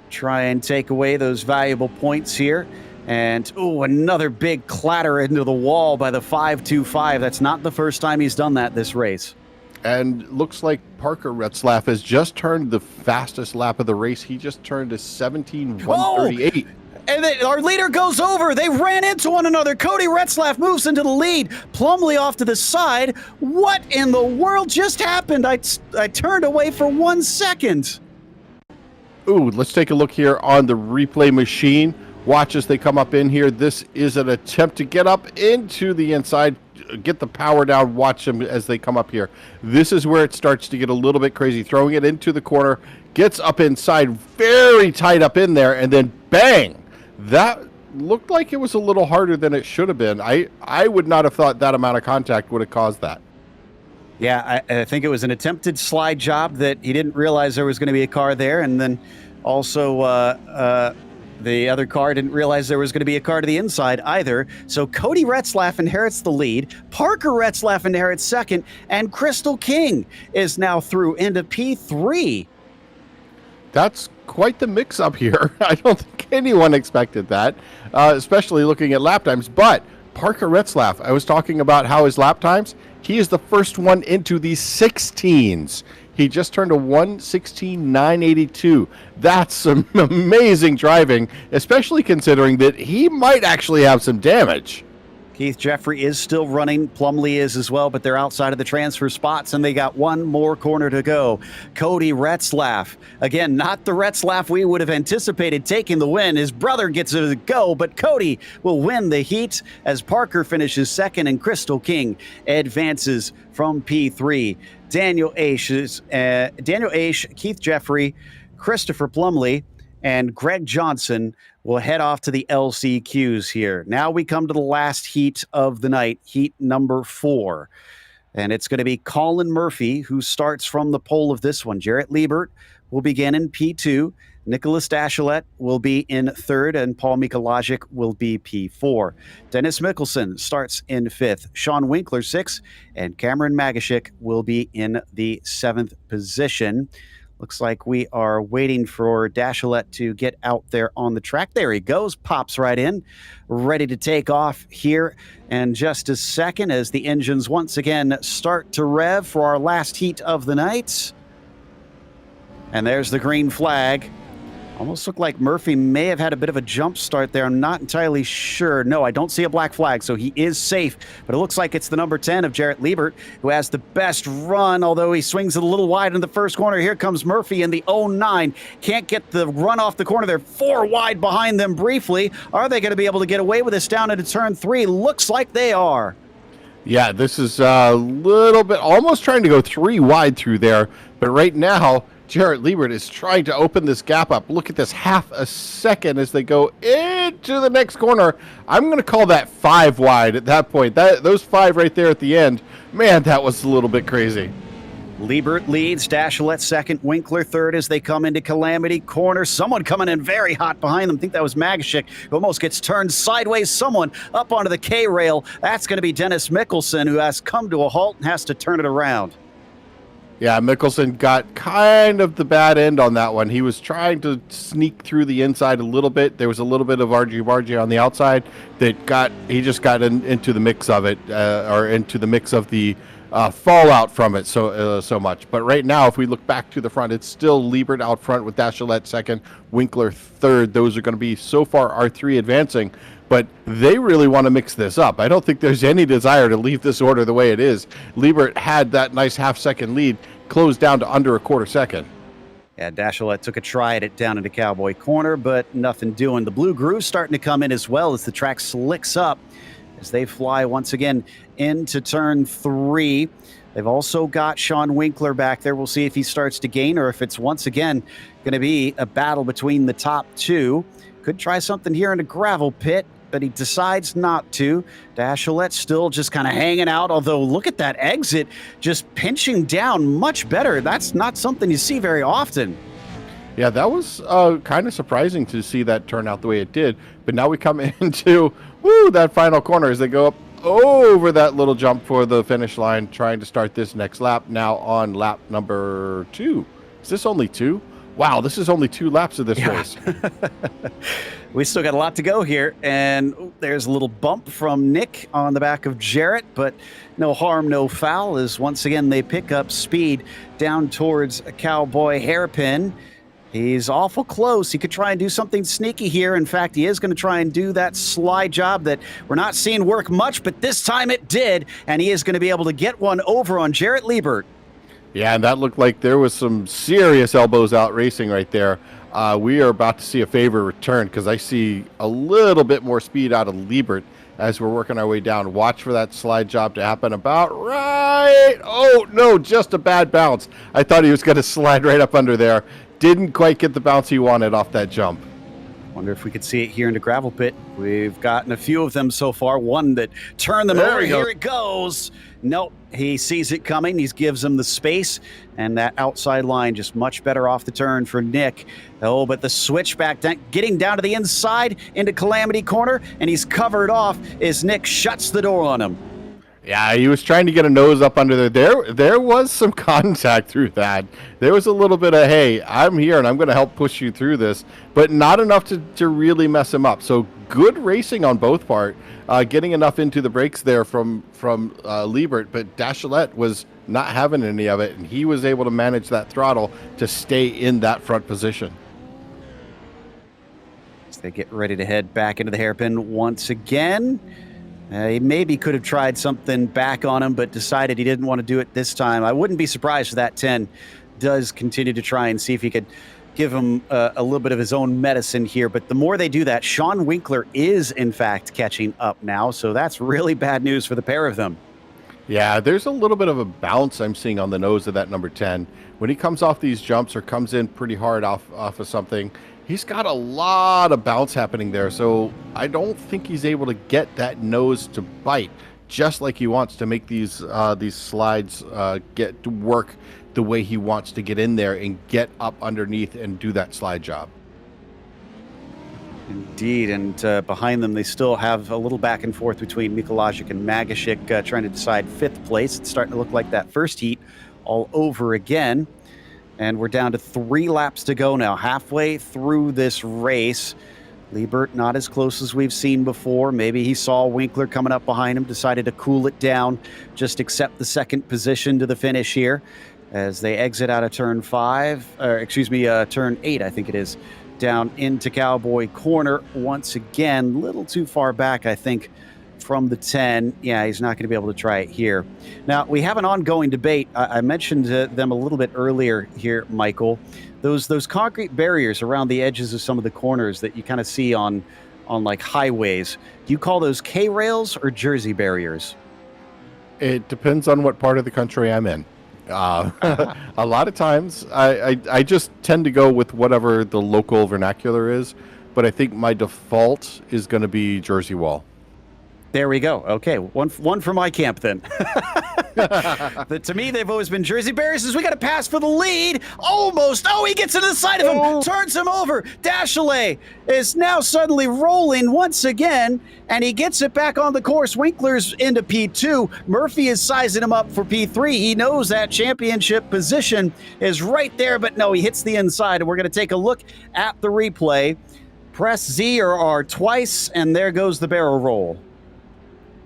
try and take away those valuable points here. And, another big clatter into the wall by the 525. That's not the first time he's done that this race. And looks like Parker Retzlaff has just turned the fastest lap of the race. He just turned a 17:138. And then our leader goes over. They ran into one another. Cody Retzlaff moves into the lead. Plumlee off to the side. What in the world just happened? I turned away for 1 second. Let's take a look here on the replay machine. Watch as they come up in here. This is an attempt to get up into the inside, get the power down. Watch them as they come up here. This is where it starts to get a little bit crazy. Throwing it into the corner, gets up inside, very tight up in there, and then bang! That looked like it was a little harder than it should have been. I would not have thought that amount of contact would have caused that. Yeah, I think it was an attempted slide job that he didn't realize there was going to be a car there. And then also the other car didn't realize there was going to be a car to the inside either. So Cody Retzlaff inherits the lead. Parker Retzlaff inherits second. And Crystal King is now through into P3. That's quite the mix-up here. I don't think anyone expected that, especially looking at lap times. But Parker Retzlaff, I was talking about how his lap times, he is the first one into the 16s. He just turned a 1:16.982. That's some amazing driving, especially considering that he might actually have some damage. Keith Jeffrey is still running. Plumlee is as well, but they're outside of the transfer spots, and they got one more corner to go. Cody Retzlaff. Again, not the Retzlaff we would have anticipated taking the win. His brother gets a go, but Cody will win the heat as Parker finishes second and Crystal King advances from P3. Daniel Aish, Keith Jeffrey, Christopher Plumley and Greg Johnson will head off to the LCQs here. Now we come to the last heat of the night, heat number 4. And it's going to be Colin Murphy who starts from the pole of this one. Jarrett Liebert will begin in P2. Nicholas Dachelet will be in 3rd, and Paul Mikulajic will be P4. Dennis Mickelson starts in 5th. Sean Winkler 6th, and Cameron Magashik will be in the 7th position. Looks like we are waiting for Dachelet to get out there on the track. There he goes, pops right in, ready to take off here in just a second as the engines once again start to rev for our last heat of the night. And there's the green flag. Almost looked like Murphy may have had a bit of a jump start there. I'm not entirely sure. No, I don't see a black flag, so he is safe. But it looks like it's the number 10 of Jarrett Liebert, who has the best run, although he swings it a little wide in the first corner. Here comes Murphy in the 09. Can't get the run off the corner. They're 4 wide behind them briefly. Are they going to be able to get away with this down into turn 3? Looks like they are. Yeah, this is a little bit, almost trying to go 3 wide through there. But right now, Jarrett Liebert is trying to open this gap up. Look at this, half a second as they go into the next corner. I'm going to call that 5 wide at that point. Those 5 right there at the end, man, that was a little bit crazy. Liebert leads, Dachelet 2nd, Winkler 3rd as they come into Calamity Corner. Someone coming in very hot behind them. I think that was Magashik, who almost gets turned sideways. Someone up onto the K-rail. That's going to be Dennis Mickelson, who has come to a halt and has to turn it around. Yeah, Mickelson got kind of the bad end on that one. He was trying to sneak through the inside a little bit. There was a little bit of argy-bargy on the outside he just got into the mix of it, or into the mix of the fallout from it so much. But right now, if we look back to the front, it's still Liebert out front with Dachelet 2nd, Winkler 3rd. Those are going to be, so far, our 3 advancing. But they really want to mix this up. I don't think there's any desire to leave this order the way it is. Liebert had that nice half-second lead, closed down to under a quarter second. Yeah, Dachelet took a try at it down into Cowboy Corner, but nothing doing. The blue groove's starting to come in as well as the track slicks up as they fly once again into turn 3. They've also got Sean Winkler back there. We'll see if he starts to gain or if it's once again going to be a battle between the top 2. Could try something here in a gravel pit, but he decides not to. Dachelet still just kind of hanging out, although look at that exit, just pinching down much better. That's not something you see very often. Yeah, that was kind of surprising to see that turn out the way it did. But now we come into that final corner as they go up over that little jump for the finish line, trying to start this next lap. Now on lap number 2. Is this only 2? Wow, this is only 2 laps of this race. We still got a lot to go here, and there's a little bump from Nick on the back of Jarrett, but no harm, no foul, as once again they pick up speed down towards a Cowboy hairpin. He's awful close. He could try and do something sneaky here. In fact, he is going to try and do that slide job that we're not seeing work much, but this time it did, and he is going to be able to get one over on Jarrett Liebert. Yeah, and that looked like there was some serious elbows out racing right there. We are about to see a favor return because I see a little bit more speed out of Liebert as we're working our way down. Watch for that slide job to happen about right. Oh, no, just a bad bounce. I thought he was going to slide right up under there. Didn't quite get the bounce he wanted off that jump. Wonder if we could see it here in the gravel pit. We've gotten a few of them so far. One that turned them over. Here it goes. Nope. He sees it coming. He gives him the space. And that outside line just much better off the turn for Nick. Oh, but the switchback getting down to the inside into Calamity Corner. And he's covered off as Nick shuts the door on him. Yeah, he was trying to get a nose up under there. There was some contact through that. There was a little bit of, hey, I'm here and I'm going to help push you through this, but not enough to really mess him up. So good racing on both part, getting enough into the brakes there from Liebert, but Dachelet was not having any of it, and he was able to manage that throttle to stay in that front position. As they get ready to head back into the hairpin once again. He maybe could have tried something back on him, but decided he didn't want to do it this time. I wouldn't be surprised if that 10 does continue to try and see if he could give him a little bit of his own medicine here. But the more they do that, Sean Winkler is, in fact, catching up now. So that's really bad news for the pair of them. Yeah, there's a little bit of a bounce I'm seeing on the nose of that number 10. When he comes off these jumps or comes in pretty hard off of something, he's got a lot of bounce happening there. So I don't think he's able to get that nose to bite just like he wants to make these slides get to work the way he wants to get in there and get up underneath and do that slide job. Indeed, and behind them, they still have a little back and forth between Mikolajic and Magashik trying to decide 5th place. It's starting to look like that first heat all over again. And we're down to 3 laps to go now, halfway through this race. Liebert not as close as we've seen before. Maybe he saw Winkler coming up behind him, decided to cool it down, just accept the 2nd position to the finish here as they exit out of turn 8, I think it is, down into Cowboy Corner once again. Little too far back, I think, from the 10. Yeah, he's not going to be able to try it here. Now, we have an ongoing debate. I mentioned them a little bit earlier here, Michael. Those concrete barriers around the edges of some of the corners that you kind of see on like highways. Do you call those K-rails or Jersey barriers? It depends on what part of the country I'm in. A lot of times I just tend to go with whatever the local vernacular is, but I think my default is going to be Jersey wall. There we go. Okay, one for my camp then. To me, they've always been Jersey barriers. As we got a pass for the lead. Almost. Oh, he gets into the side of him. Turns him over. Dashley is now suddenly rolling once again, and he gets it back on the course. Winkler's into P2. Murphy is sizing him up for P3. He knows that championship position is right there, but no, he hits the inside, and we're going to take a look at the replay. Press Z or R twice, and there goes the barrel roll.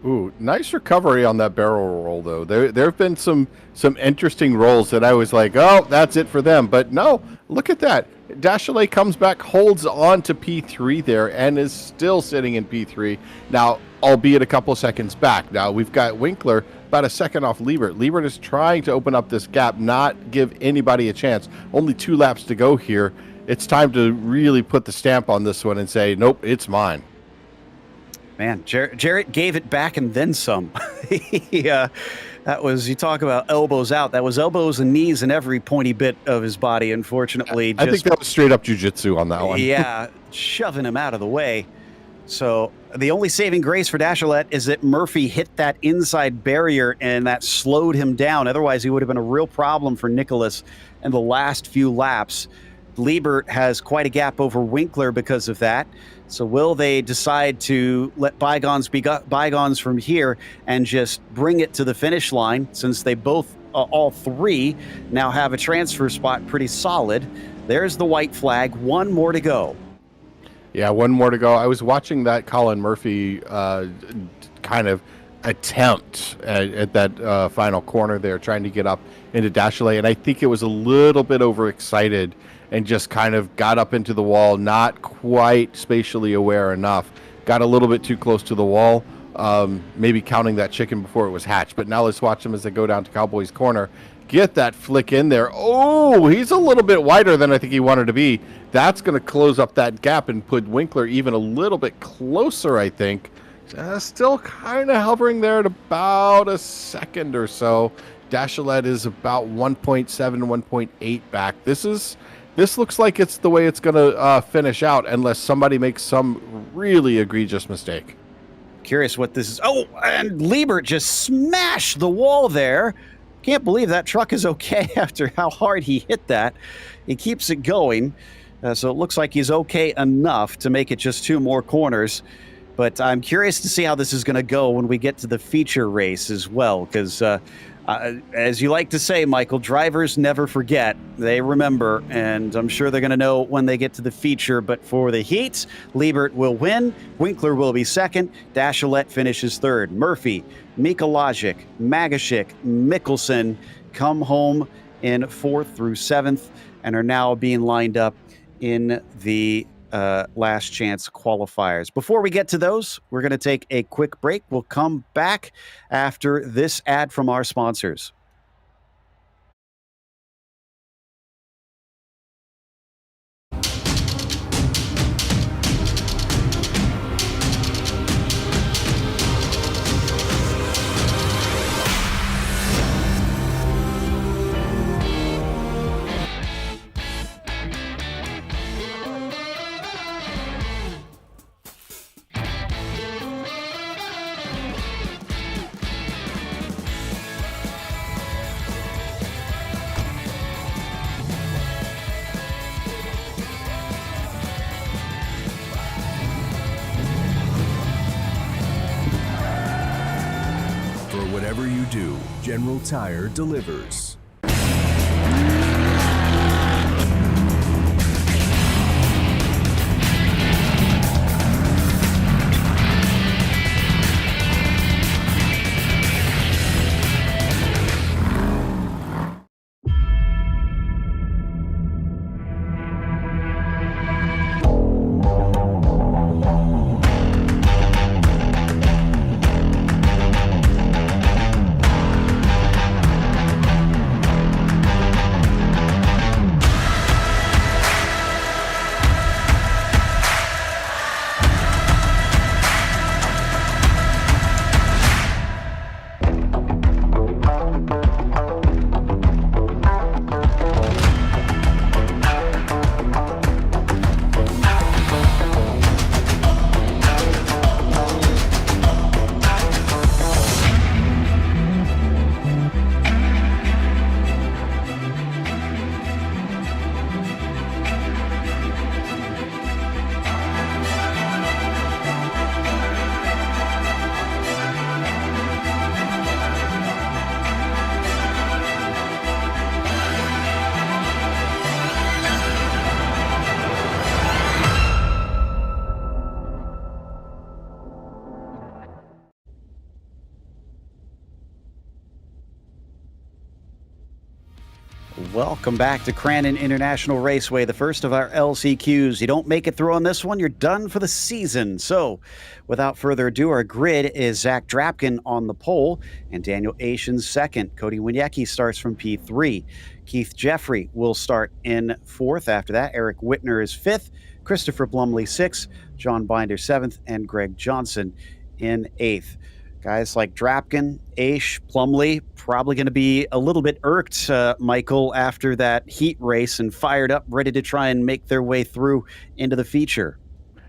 Ooh, nice recovery on that barrel roll, though. There have been some interesting rolls that I was like, oh, that's it for them. But no, look at that. Dashley comes back, holds on to P3 there, and is still sitting in P3. Now, albeit a couple seconds back. Now, we've got Winkler about a second off Liebert. Liebert is trying to open up this gap, not give anybody a chance. Only 2 laps to go here. It's time to really put the stamp on this one and say, nope, it's mine. Man, Jarrett gave it back and then some. That was, you talk about elbows out. That was elbows and knees and every pointy bit of his body, unfortunately. I think that was straight up jiu-jitsu on that one. Yeah, shoving him out of the way. So the only saving grace for Dashley is that Murphy hit that inside barrier and that slowed him down. Otherwise, he would have been a real problem for Nicholas in the last few laps. Liebert has quite a gap over Winkler because of that. So will they decide to let bygones be bygones from here and just bring it to the finish line, since they both, all 3, now have a transfer spot pretty solid? There's the white flag. 1 more to go. Yeah, 1 more to go. I was watching that Colin Murphy kind of attempt at that final corner there, trying to get up into Dashley, and I think it was a little bit overexcited and just kind of got up into the wall, not quite spatially aware enough. Got a little bit too close to the wall, maybe counting that chicken before it was hatched. But now let's watch them as they go down to Cowboys Corner. Get that flick in there. Oh, he's a little bit wider than I think he wanted to be. That's going to close up that gap and put Winkler even a little bit closer, I think. Still kind of hovering there at about a second or so. Dashley is about 1.7, 1.8 back. This looks like it's the way it's going to finish out, unless somebody makes some really egregious mistake. Curious what this is. Oh, and Liebert just smashed the wall there. Can't believe that truck is okay after how hard he hit that. He keeps it going, so it looks like he's okay enough to make it just 2 more corners. But I'm curious to see how this is going to go when we get to the feature race as well, because as you like to say, Michael, drivers never forget. They remember, and I'm sure they're going to know when they get to the feature. But for the heats, Liebert will win. Winkler will be second. Dashley finishes third. Murphy, Mikolajic, Magashik, Mikkelsen come home in 4th through 7th and are now being lined up in the last chance qualifiers. Before we get to those, we're going to take a quick break. We'll come back after this ad from our sponsors. ado, General Tire delivers. Welcome back to Crandon International Raceway, the first of our LCQs. You don't make it through on this one, you're done for the season. So, without further ado, our grid is Zach Drapkin on the pole and Daniel Asian second. Cody Wieniecki starts from P3. Keith Jeffrey will start in fourth. After that, Eric Whitner is fifth, Christopher Blumley sixth, John Binder seventh, and Greg Johnson in eighth. Guys like Drapkin, Aish, Plumley, probably going to be a little bit irked, Michael, after that heat race and fired up, ready to try and make their way through into the feature.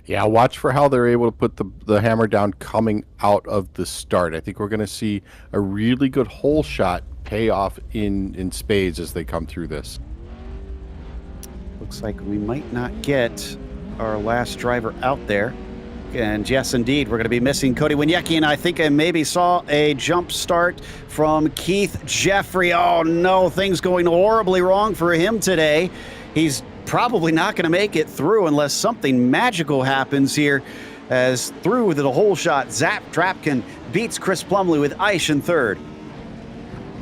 Yeah, watch for how they're able to put the hammer down coming out of the start. I think we're going to see a really good hole shot pay off in spades as they come through this. Looks like we might not get our last driver out there. And yes, indeed, we're going to be missing Cody Wieniecki, and I think I maybe saw a jump start from Keith Jeffrey. Oh no, things going horribly wrong for him today. He's probably not going to make it through unless something magical happens here. As through the hole shot, Zach Drapkin beats Chris Plumley with Aish in third.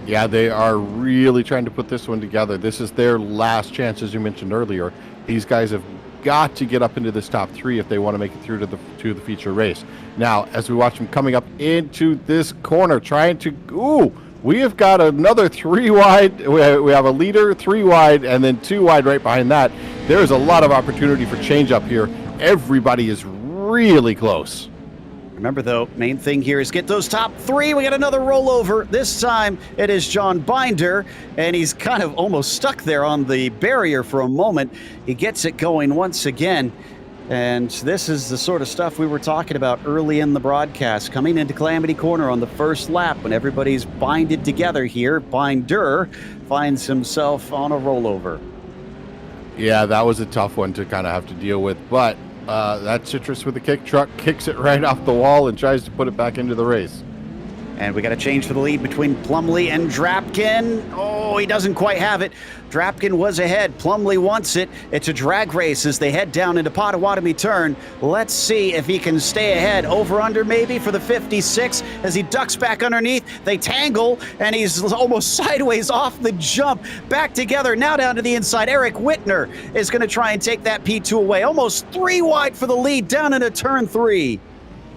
Yeah, they are really trying to put this one together. This is their last chance, as you mentioned earlier. These guys have got to get up into this top three if they want to make it through to the feature race. Now, as we watch them coming up into this corner, trying to, we have got another three wide. We have a leader, three wide, and then two wide right behind that. There's a lot of opportunity for change up here. Everybody is really close. Remember, though, main thing here is get those top three. We got another rollover. This time it is John Binder, and he's kind of almost stuck there on the barrier for a moment. He gets it going once again, and this is the sort of stuff we were talking about early in the broadcast. Coming into Calamity Corner on the first lap when everybody's binded together here, Binder finds himself on a rollover. Yeah, that was a tough one to kind of have to deal with, but that Citrus with the kick truck kicks it right off the wall and tries to put it back into the race. And we got a change for the lead between Plumley and Drapkin. Oh, he doesn't quite have it. Drapkin was ahead. Plumley wants it. It's a drag race as they head down into Potawatomi turn. Let's see if he can stay ahead. Over under maybe for the 56 as he ducks back underneath. They tangle and he's almost sideways off the jump. Back together now down to the inside. Eric Whitner is going to try and take that P2 away. Almost three wide for the lead down into turn three.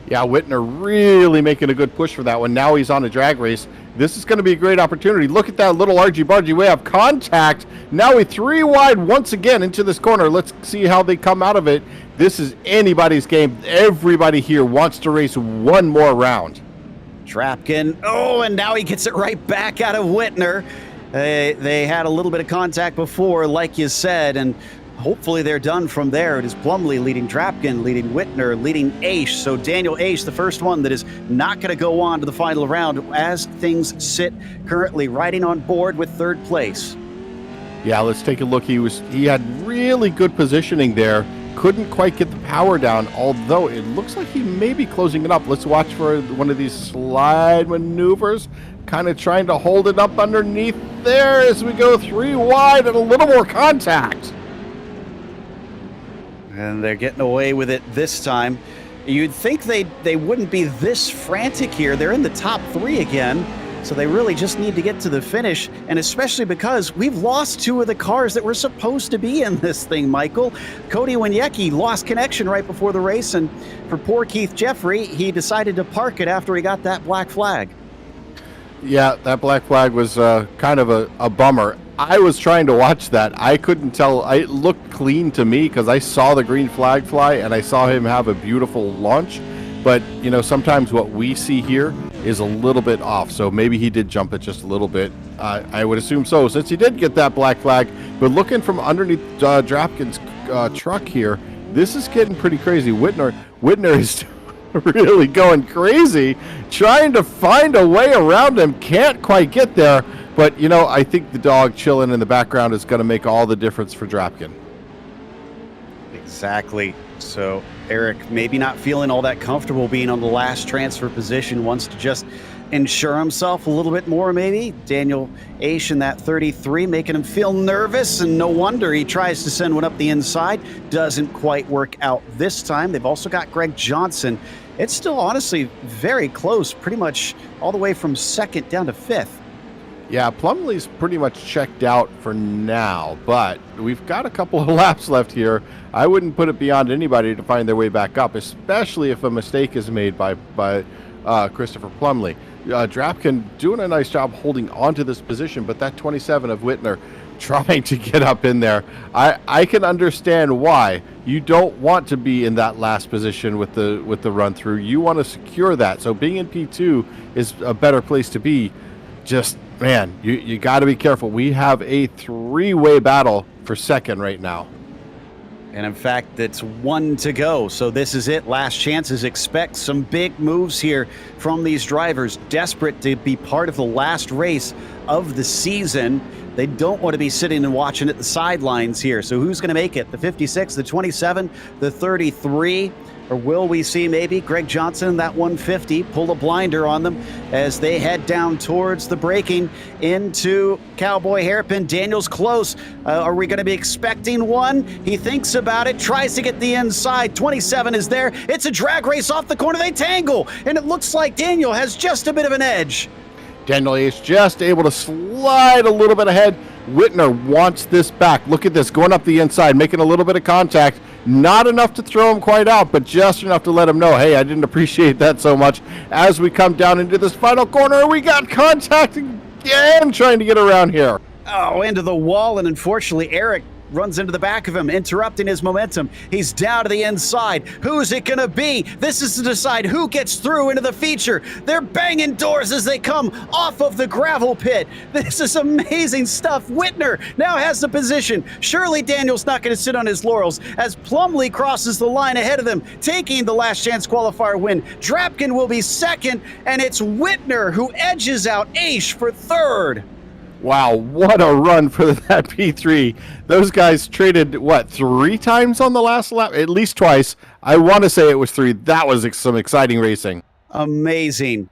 Yeah, Whitner really making a good push for that one. Now he's on a drag race. This is going to be a great opportunity. Look at that little argy-bargy way of contact. Now we three wide once again into this corner. Let's see how they come out of it. This is anybody's game. Everybody here wants to race one more round. Drapkin. Oh, and now he gets it right back out of Whitner. They had a little bit of contact before, like you said, and hopefully they're done from there. It is Plumley leading Drapkin, leading Whitner, leading Aish. So Daniel Aish, the first one that is not going to go on to the final round as things sit currently, riding on board with third place. Yeah, let's take a look. He had really good positioning there. Couldn't quite get the power down, although it looks like he may be closing it up. Let's watch for one of these slide maneuvers, kind of trying to hold it up underneath there as we go 3 wide and a little more contact. And they're getting away with it this time. You'd think they wouldn't be this frantic here. They're in the top 3 again. So they really just need to get to the finish, and especially because we've lost 2 of the cars that were supposed to be in this thing, Michael. Cody Wieniecki lost connection right before the race, and for poor Keith Jeffrey, he decided to park it after he got that black flag. Yeah, that black flag was kind of a bummer. I was trying to watch that. I couldn't tell. It looked clean to me because I saw the green flag fly, and I saw him have a beautiful launch. But, you know, sometimes what we see here is a little bit off. So maybe he did jump it just a little bit. I would assume so, since he did get that black flag. But looking from underneath Drapkin's truck here, this is getting pretty crazy. Whitner is really going crazy, trying to find a way around him. Can't quite get there. But, you know, I think the dog chilling in the background is going to make all the difference for Drapkin. Exactly. So Eric maybe not feeling all that comfortable being on the last transfer position, wants to just ensure himself a little bit more maybe. Daniel Aish in that 33 making him feel nervous, and no wonder he tries to send one up the inside. Doesn't quite work out this time. They've also got Greg Johnson. It's still honestly very close, pretty much all the way from 2nd down to 5th. Yeah, Plumlee's pretty much checked out for now, but we've got a couple of laps left here. I wouldn't put it beyond anybody to find their way back up, especially if a mistake is made by Christopher Plumlee. Drapkin doing a nice job holding on to this position, but that 27 of Whitner trying to get up in there. I can understand why. You don't want to be in that last position with the run through. You want to secure that. So being in P2 is a better place to be. Just, man, you got to be careful. We have a 3-way battle for 2nd right now. And in fact, it's 1 to go. So this is it. Last chances. Expect some big moves here from these drivers. Desperate to be part of the last race of the season. They don't want to be sitting and watching at the sidelines here. So who's going to make it? The 56, the 27, the 33? Or will we see maybe Greg Johnson, that 150, pull a blinder on them as they head down towards the braking into Cowboy Hairpin? Daniel's close. Are we going to be expecting one? He thinks about it, tries to get the inside. 27 is there. It's a drag race off the corner. They tangle, and it looks like Daniel has just a bit of an edge. Daniel is just able to slide a little bit ahead. Whitner wants this back. Look at this, going up the inside, making a little bit of contact. Not enough to throw him quite out, but just enough to let him know, hey, I didn't appreciate that so much. As we come down into this final corner, we got contact again, trying to get around here. Oh, into the wall, and unfortunately, Eric runs into the back of him, interrupting his momentum. He's down to the inside. Who's it gonna be? This is to decide who gets through into the feature. They're banging doors as they come off of the gravel pit. This is amazing stuff. Whitner now has the position. Surely Daniel's not gonna sit on his laurels as Plumlee crosses the line ahead of them, taking the last chance qualifier win. Drapkin will be 2nd, and it's Whitner who edges out Aish for 3rd. Wow, what a run for that P3. Those guys traded, 3 times on the last lap? At least twice. I want to say it was 3. That was some exciting racing. Amazing.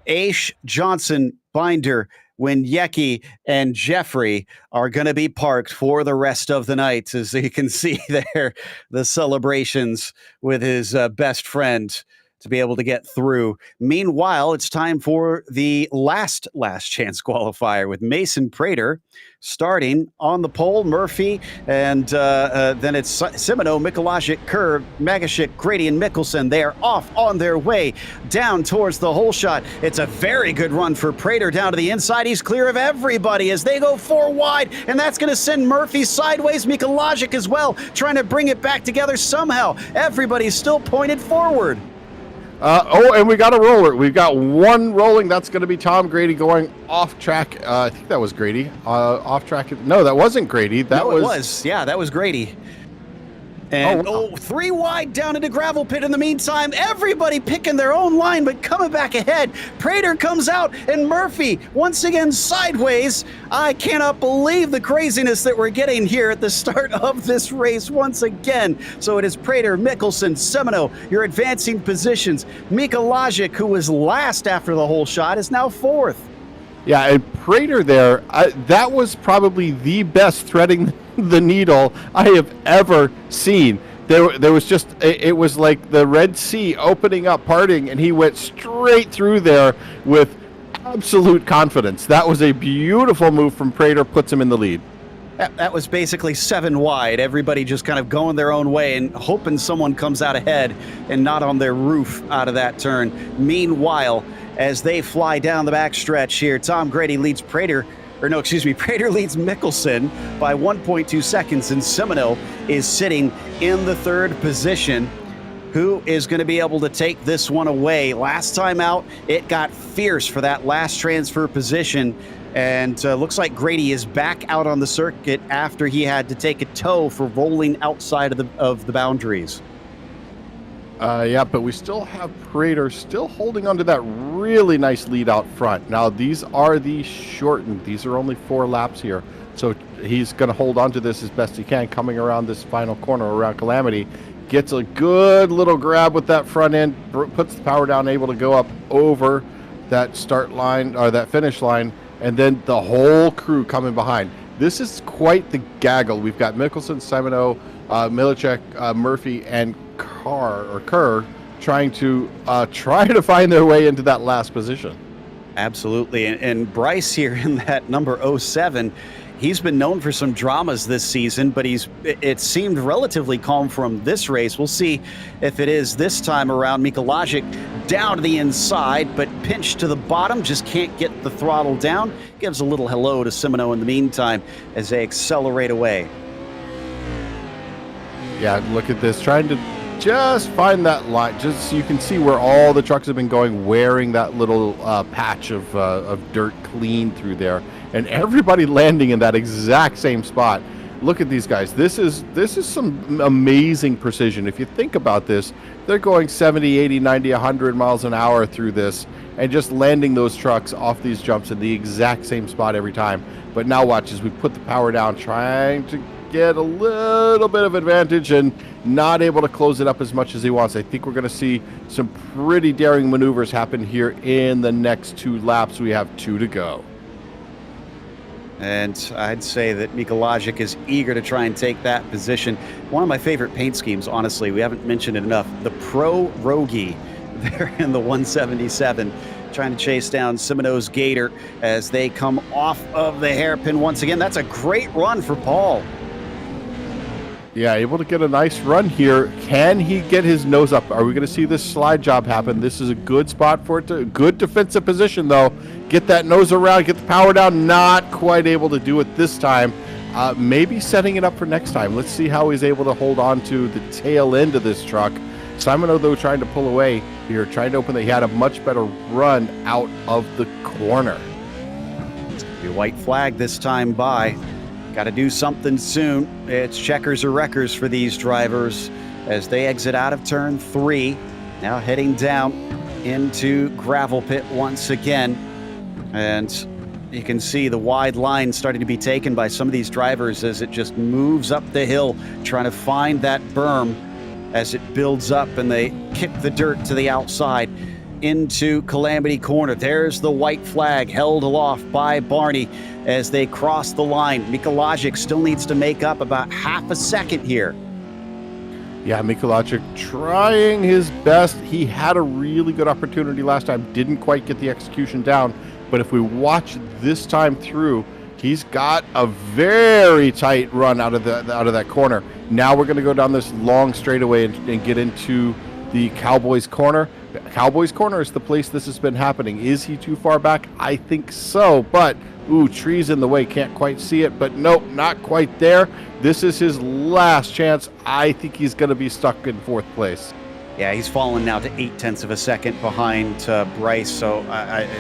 Aish, Johnson, Binder, Wieniecki, and Jeffrey are going to be parked for the rest of the night. As you can see there, the celebrations with his best friend to be able to get through. Meanwhile, it's time for the last chance qualifier with Mason Prater starting on the pole. Murphy, and then it's Simino, Mikolajic, Kerr, Magashik, Grady, and Mickelson. They are off on their way down towards the hole shot. It's a very good run for Prater down to the inside. He's clear of everybody as they go 4 wide, and that's going to send Murphy sideways. Mikolajic as well, trying to bring it back together somehow. Everybody's still pointed forward. And we got a roller. We've got one rolling. That's going to be Tom Grady going off track. I think that was Grady. Off track. No, that wasn't Grady. That was. Yeah, that was Grady. And wow. 3 wide down into gravel pit in the meantime. Everybody picking their own line, but coming back ahead. Prater comes out, and Murphy once again sideways. I cannot believe the craziness that we're getting here at the start of this race once again. So it is Prater, Mickelson, Semino, your advancing positions. Mika Logic, who was last after the whole shot, is now 4th. Yeah, and Prater there, that was probably the best threading the needle I have ever seen. There was just, it was like the Red Sea opening up, parting, and he went straight through there with absolute confidence. That was a beautiful move from Prater, puts him in the lead. That was basically 7 wide. Everybody just kind of going their own way and hoping someone comes out ahead and not on their roof out of that turn. Meanwhile, as they fly down the backstretch here, Tom Grady leads Prater leads Mickelson by 1.2 seconds, and Semino is sitting in the 3rd position. Who is going to be able to take this one away? Last time out, it got fierce for that last transfer position, and looks like Grady is back out on the circuit after he had to take a tow for rolling outside of the boundaries. Yeah, but we still have Prater still holding onto that really nice lead out front. Now, these are the shortened. These are only 4 laps here. So he's going to hold on to this as best he can, coming around this final corner around Calamity. Gets a good little grab with that front end, puts the power down, able to go up over that start line, or that finish line, and then the whole crew coming behind. This is quite the gaggle. We've got Mickelson, Semino, Milicek, Murphy, and Kerr trying to find their way into that last position. Absolutely. And Bryce here in that number 07, he's been known for some dramas this season, but it seemed relatively calm from this race. We'll see if it is this time around. Mika Logic down to the inside, but pinched to the bottom, just can't get the throttle down. Gives a little hello to Semino in the meantime as they accelerate away. Yeah, look at this, trying to just find that line, just so you can see where all the trucks have been going, wearing that little patch of dirt clean through there, and everybody landing in that exact same spot. Look at these guys. This is some amazing precision. If you think about this, they're going 70, 80, 90, 100 miles an hour through this and just landing those trucks off these jumps in the exact same spot every time. But now watch as we put the power down, trying to get a little bit of advantage and not able to close it up as much as he wants. I think we're going to see some pretty daring maneuvers happen here in the next 2 laps. We have 2 to go. And I'd say that Mika Logic is eager to try and take that position. One of my favorite paint schemes, honestly, we haven't mentioned it enough, the Pro Rogie there in the 177, trying to chase down Semino's Gator as they come off of the hairpin once again. That's a great run for Paul. Yeah, able to get a nice run here. Can he get his nose up? Are we going to see this slide job happen? This is a good spot for it. Good defensive position, though. Get that nose around, get the power down. Not quite able to do it this time. Maybe setting it up for next time. Let's see how he's able to hold on to the tail end of this truck. Simon, though, trying to pull away here, trying to open He had a much better run out of the corner. Your white flag this time by. Got to do something soon. It's checkers or wreckers for these drivers as they exit out of turn 3. Now heading down into gravel pit once again. And you can see the wide line starting to be taken by some of these drivers as it just moves up the hill, trying to find that berm as it builds up, and they kick the dirt to the outside into Calamity Corner. There's the white flag held aloft by Barney as they cross the line. Mika Logic still needs to make up about half a second here. Yeah, Mika Logic trying his best. He had a really good opportunity last time, didn't quite get the execution down, but if we watch this time through, he's got a very tight run out of that corner. Now we're going to go down this long straightaway and get into the Cowboys Corner. Cowboys Corner is the place this has been happening. Is he too far back? I think so, but trees in the way, can't quite see it, but nope, not quite there. This is his last chance. I think he's going to be stuck in 4th place. Yeah, he's fallen now to 0.8 of a second behind Bryce, so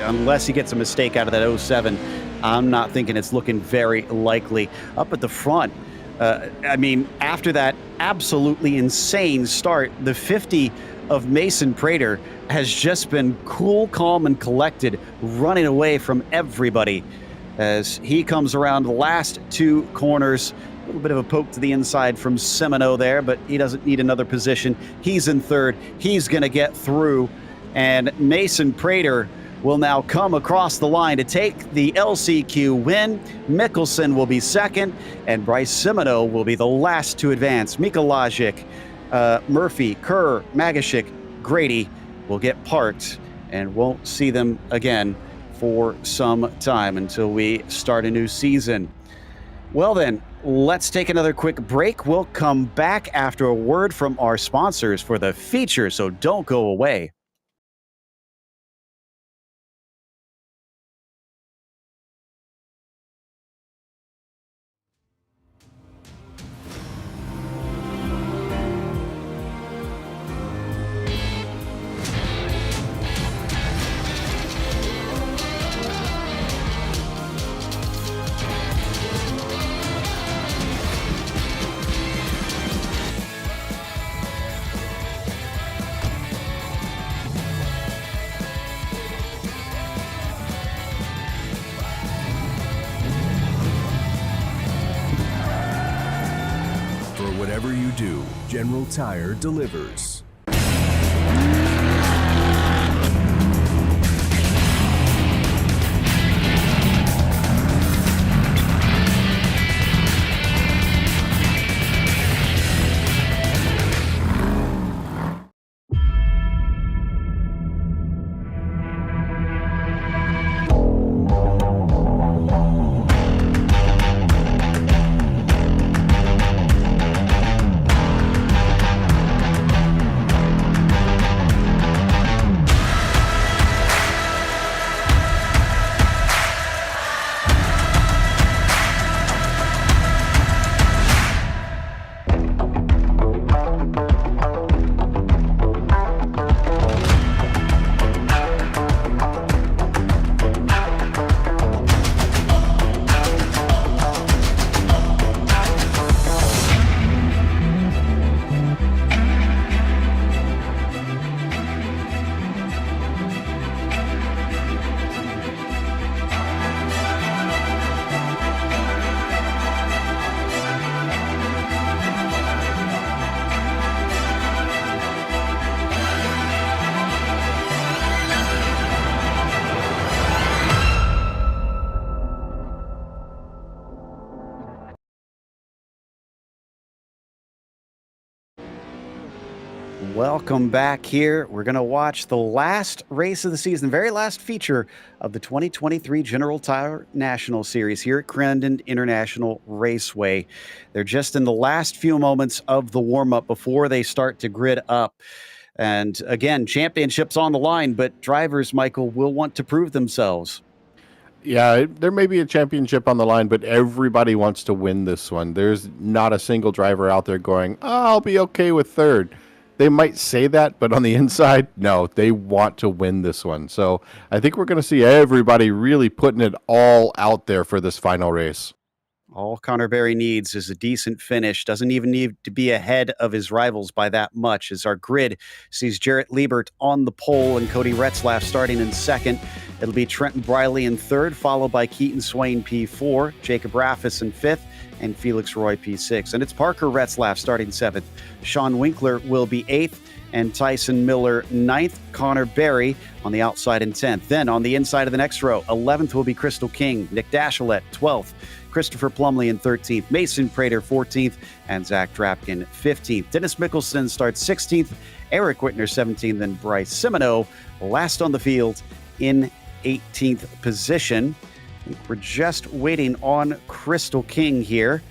unless he gets a mistake out of that 07, I'm not thinking it's looking very likely. Up at the front, I mean, after that absolutely insane start, the 50 of Mason Prater has just been cool, calm, and collected, running away from everybody as he comes around the last two corners. A little bit of a poke to the inside from Semino there, but he doesn't need another position. He's in third. He's going to get through, and Mason Prater will now come across the line to take the LCQ win. Mikkelsen will be second, and Bryce Semino will be the last to advance. Mika Lajic, Murphy, Kerr, Magashik, Grady will get parked and won't see them again for some time until we start a new season. Well then, let's take another quick break. We'll come back after a word from our sponsors for the feature, so don't go away. Whatever you do, General Tire delivers. Welcome back here. We're going to watch the last race of the season, very last feature of the 2023 General Tire National Series here at Crandon International Raceway. They're just in the last few moments of the warm-up before they start to grid up. And again, championships on the line, but drivers, Michael, will want to prove themselves. Yeah, there may be a championship on the line, but everybody wants to win this one. There's not a single driver out there going, "Oh, I'll be okay with third." They might say that, but on the inside, no, they want to win this one. So I think we're going to see everybody really putting it all out there for this final race. All Connor Berry needs is a decent finish. Doesn't even need to be ahead of his rivals by that much, as our grid sees Jarrett Liebert on the pole and Cody Retzlaff starting in second. It'll be Trenton Briley in third, followed by Keaton Swain P4, Jacob Raffis in fifth, and Felix Roy P6. And it's Parker Retzlaff starting seventh. Sean Winkler will be eighth, and Tyson Miller ninth. Connor Berry on the outside in 10th. Then on the inside of the next row, 11th will be Crystal King, Nick Dashilet 12th, Christopher Plumley in 13th, Mason Prater 14th, and Zach Drapkin 15th. Dennis Mikkelsen starts 16th, Eric Whitner 17th, and Bryce Semino last on the field in 18th position. We're just waiting on Crystal King here.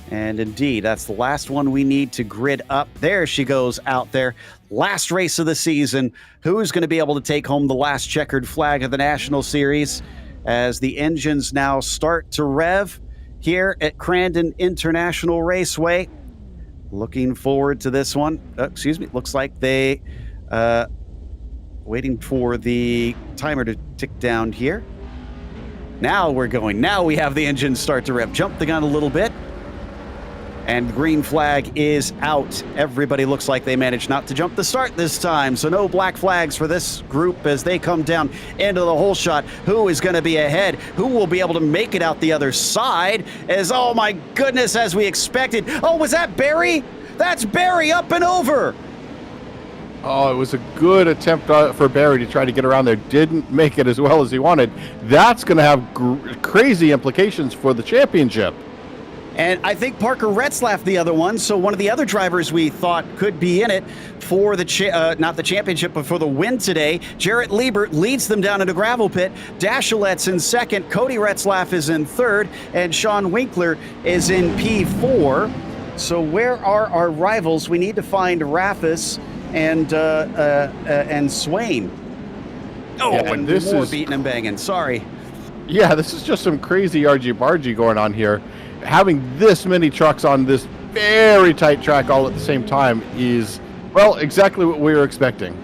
And indeed, that's the last one we need to grid up. There she goes out there. Last race of the season. Who's going to be able to take home the last checkered flag of the National Series as the engines now start to rev here at Crandon International Raceway? Looking forward to this one. Looks like they waiting for the timer to tick down here. Now we're going. Now we have the engines start to rev. Jump the gun a little bit. And green flag is out. Everybody looks like they managed not to jump the start this time. So no black flags for this group as they come down into the hole shot. Who is going to be ahead? Who will be able to make it out the other side? As, oh my goodness, as we expected. Oh, was that Barry? That's Barry up and over. Oh, it was a good attempt for Barry to try to get around there. Didn't make it as well as he wanted. That's going to have crazy implications for the championship. And I think Parker Retzlaff the other one, so one of the other drivers we thought could be in it for the, not the championship, but for the win today. Jarrett Liebert leads them down into gravel pit. Dashalet's in second, Cody Retzlaff is in third, and Sean Winkler is in P4. So where are our rivals? We need to find Raffus and Swain. Oh, yeah, and this more is beating and banging, sorry. Yeah, this is just some crazy argy-bargy going on here. Having this many trucks on this very tight track all at the same time is, well, exactly what we were expecting.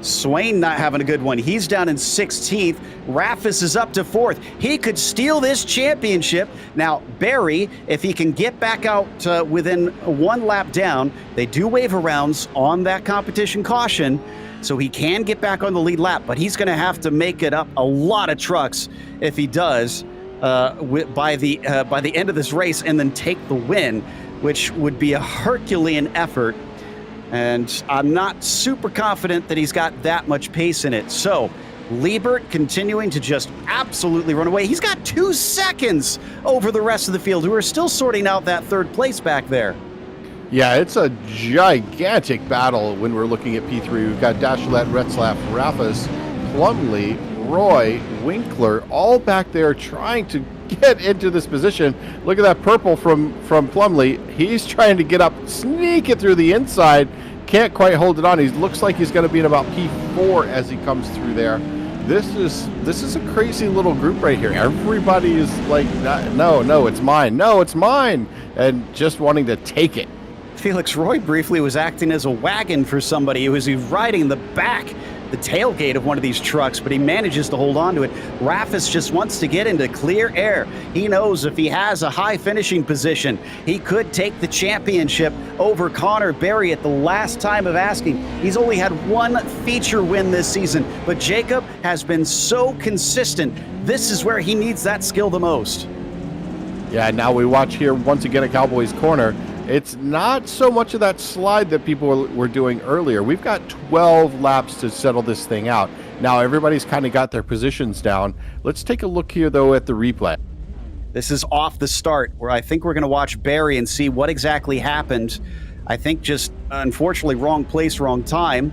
Swain not having a good one. He's down in 16th. Raffus is up to 4th. He could steal this championship. Now, Barry, if he can get back out within one lap down, they do waiver rounds on that competition caution, so he can get back on the lead lap, but he's going to have to make it up a lot of trucks if he does. By the end of this race and then take the win, which would be a Herculean effort. And I'm not super confident that he's got that much pace in it. So Liebert continuing to just absolutely run away. He's got 2 seconds over the rest of the field, who are still sorting out that third place back there. Yeah, it's a gigantic battle when we're looking at P3. We've got Dashalet, Retzlaff, Raffus, Plumley, Roy, Winkler, all back there trying to get into this position. Look at that purple from Plumley. He's trying to get up, sneak it through the inside. Can't quite hold it on. He looks like he's going to be in about P4 as he comes through there. This is a crazy little group right here. Everybody is like, no, it's mine. No, it's mine. And just wanting to take it. Felix Roy briefly was acting as a wagon for somebody who was riding in the back, the tailgate of one of these trucks, but he manages to hold on to it. Raffus just wants to get into clear air. He knows if he has a high finishing position, he could take the championship over Connor Berry at the last time of asking. He's only had one feature win this season, but Jacob has been so consistent. This is where he needs that skill the most. Yeah, now we watch here once again at Cowboys Corner. It's not so much of that slide that people were doing earlier. We've got 12 laps to settle this thing out. Now everybody's kind of got their positions down. Let's take a look here, though, at the replay. This is off the start, where I think we're going to watch Barry and see what exactly happened. I think just, unfortunately, wrong place, wrong time.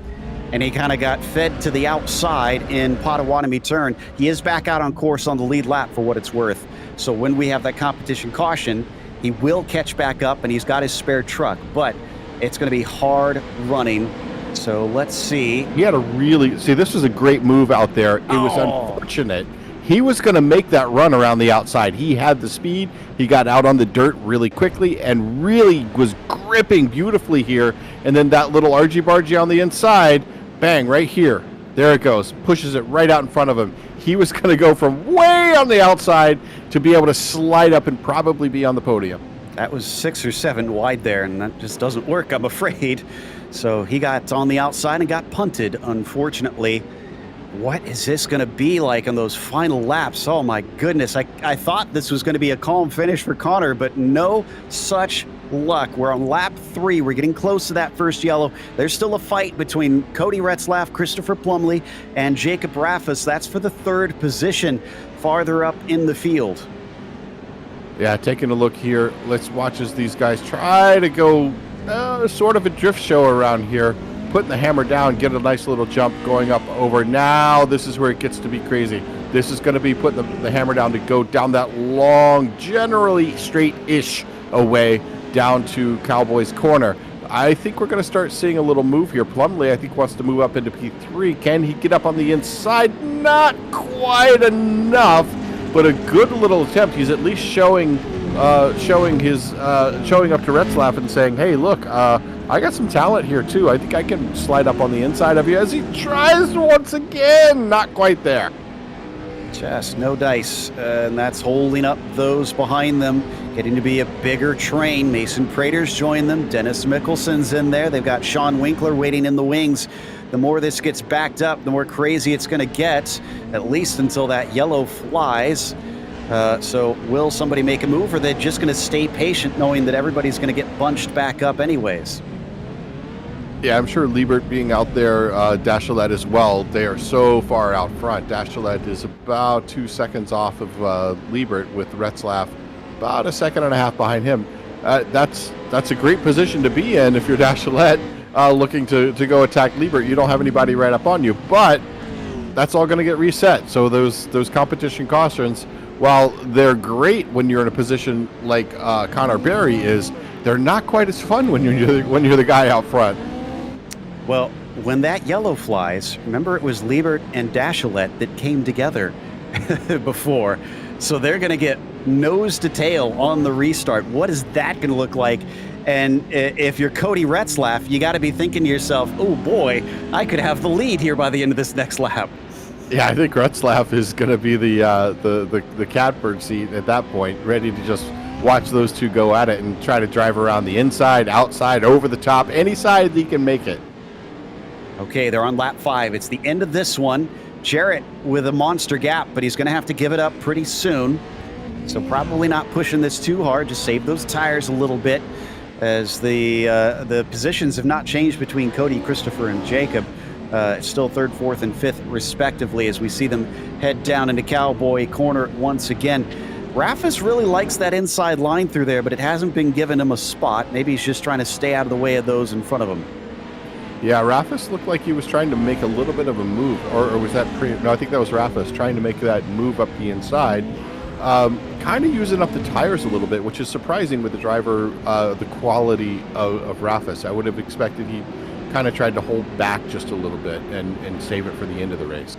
And he kind of got fed to the outside in Potawatomi turn. He is back out on course on the lead lap for what it's worth. So when we have that competition caution, he will catch back up, and he's got his spare truck, but it's going to be hard running. So let's see. He had this was a great move out there. It was unfortunate. He was going to make that run around the outside. He had the speed. He got out on the dirt really quickly and really was gripping beautifully here. And then that little argy-bargy on the inside, bang, right here. There it goes. Pushes it right out in front of him. He was going to go from way on the outside to be able to slide up and probably be on the podium. That was 6 or 7 wide there, and that just doesn't work, I'm afraid. So he got on the outside and got punted, unfortunately. What is this going to be like on those final laps? Oh, my goodness. I thought this was going to be a calm finish for Connor, but no such luck. We're on lap 3. We're getting close to that first yellow. There's still a fight between Cody Retzlaff, Christopher Plumley, and Jacob Raffus. That's for the 3rd position farther up in the field. Yeah, taking a look here. Let's watch as these guys try to go sort of a drift show around here. Putting the hammer down, get a nice little jump going up over. Now this is where it gets to be crazy. This is going to be putting the hammer down to go down that long, generally straight-ish away down to Cowboys Corner. I think we're going to start seeing a little move here. Plumley, I think, wants to move up into P3. Can he get up on the inside? Not quite enough, but a good little attempt. He's at least showing up to Retzlaff and saying, hey, look, I got some talent here, too. I think I can slide up on the inside of you as he tries once again. Not quite there. Just no dice, and that's holding up those behind them. getting to be a bigger train. Mason Prater's joined them. Dennis Mickelson's in there. They've got Sean Winkler waiting in the wings. The more this gets backed up, the more crazy it's going to get, at least until that yellow flies. So will somebody make a move, or are they just going to stay patient knowing that everybody's going to get bunched back up anyways? Yeah, I'm sure Liebert being out there, Dashlet as well, they are so far out front. Dashlet is about 2 seconds off of Liebert, with Retzlaff about 1.5 seconds behind him. That's a great position to be in if you're Dashlet looking to go attack Liebert. You don't have anybody right up on you, but that's all going to get reset. So those competition cautions, while they're great when you're in a position like Connor Berry is, they're not quite as fun when you're the guy out front. Well, when that yellow flies, remember it was Liebert and Dashlet that came together before. So they're going to get nose to tail on the restart. What is that going to look like? And if you're Cody Retzlaff, you got to be thinking to yourself, oh boy, I could have the lead here by the end of this next lap. Yeah, I think Retzlaff is going to be the catbird seat at that point, ready to just watch those two go at it and try to drive around the inside, outside, over the top, any side he can make it. Okay, they're on lap 5. It's the end of this one. Jarrett with a monster gap, but he's going to have to give it up pretty soon. So probably not pushing this too hard. Just save those tires a little bit, as the positions have not changed between Cody, Christopher, and Jacob. It's still 3rd, 4th, and 5th, respectively, as we see them head down into Cowboy Corner once again. Rafis really likes that inside line through there, but it hasn't been giving him a spot. Maybe he's just trying to stay out of the way of those in front of him. Yeah, Rafis looked like he was trying to make a little bit of a move, or was that no, I think that was Rafis trying to make that move up the inside. Kind of using up the tires a little bit, which is surprising with the driver, the quality of Rafis. I would have expected he kind of tried to hold back just a little bit and save it for the end of the race.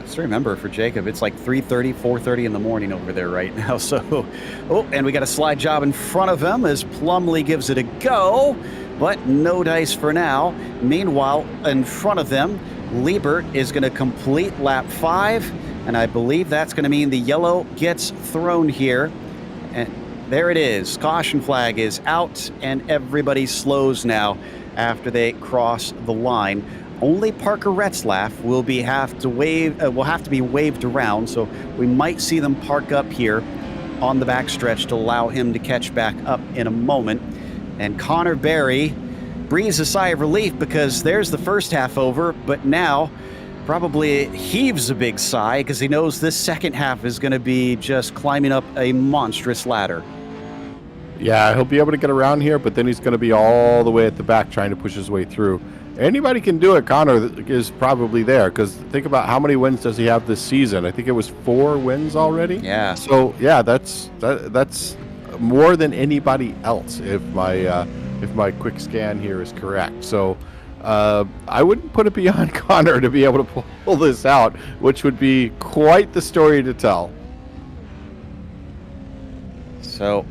Just remember, for Jacob, it's like 3:30, 4:30 in the morning over there right now. So, and we got a slide job in front of him as Plumlee gives it a go, but no dice for now. Meanwhile, in front of them, Liebert is going to complete lap 5, and I believe that's going to mean the yellow gets thrown here. And there it is. Caution flag is out, and everybody slows now after they cross the line. Only Parker Retzlaff will have to be waved around, so we might see them park up here on the backstretch to allow him to catch back up in a moment. And Connor Berry breathes a sigh of relief because there's the first half over, but now probably heaves a big sigh because he knows this second half is going to be just climbing up a monstrous ladder. Yeah, he'll be able to get around here, but then he's going to be all the way at the back trying to push his way through. Anybody can do it. Connor is probably there, because think about how many wins does he have this season. I think it was 4 wins already. Yeah. So yeah, that's more than anybody else if my quick scan here is correct. So I wouldn't put it beyond Connor to be able to pull this out, which would be quite the story to tell. So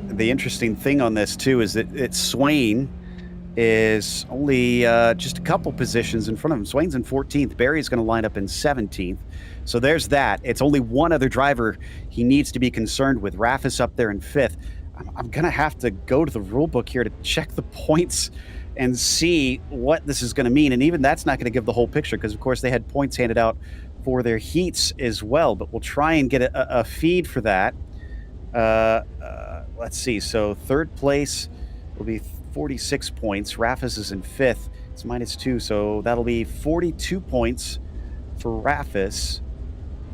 the interesting thing on this too is that Swain is only just a couple positions in front of him. Swain's in 14th. Barry's going to line up in 17th. So there's that. It's only one other driver he needs to be concerned with. Rafis up there in 5th. I'm going to have to go to the rule book here to check the points and see what this is going to mean. And even that's not going to give the whole picture, because, of course, they had points handed out for their heats as well. But we'll try and get a feed for that. Let's see. So 3rd place will be 46 points. Rafis is in 5th. It's -2, so that'll be 42 points for Rafis.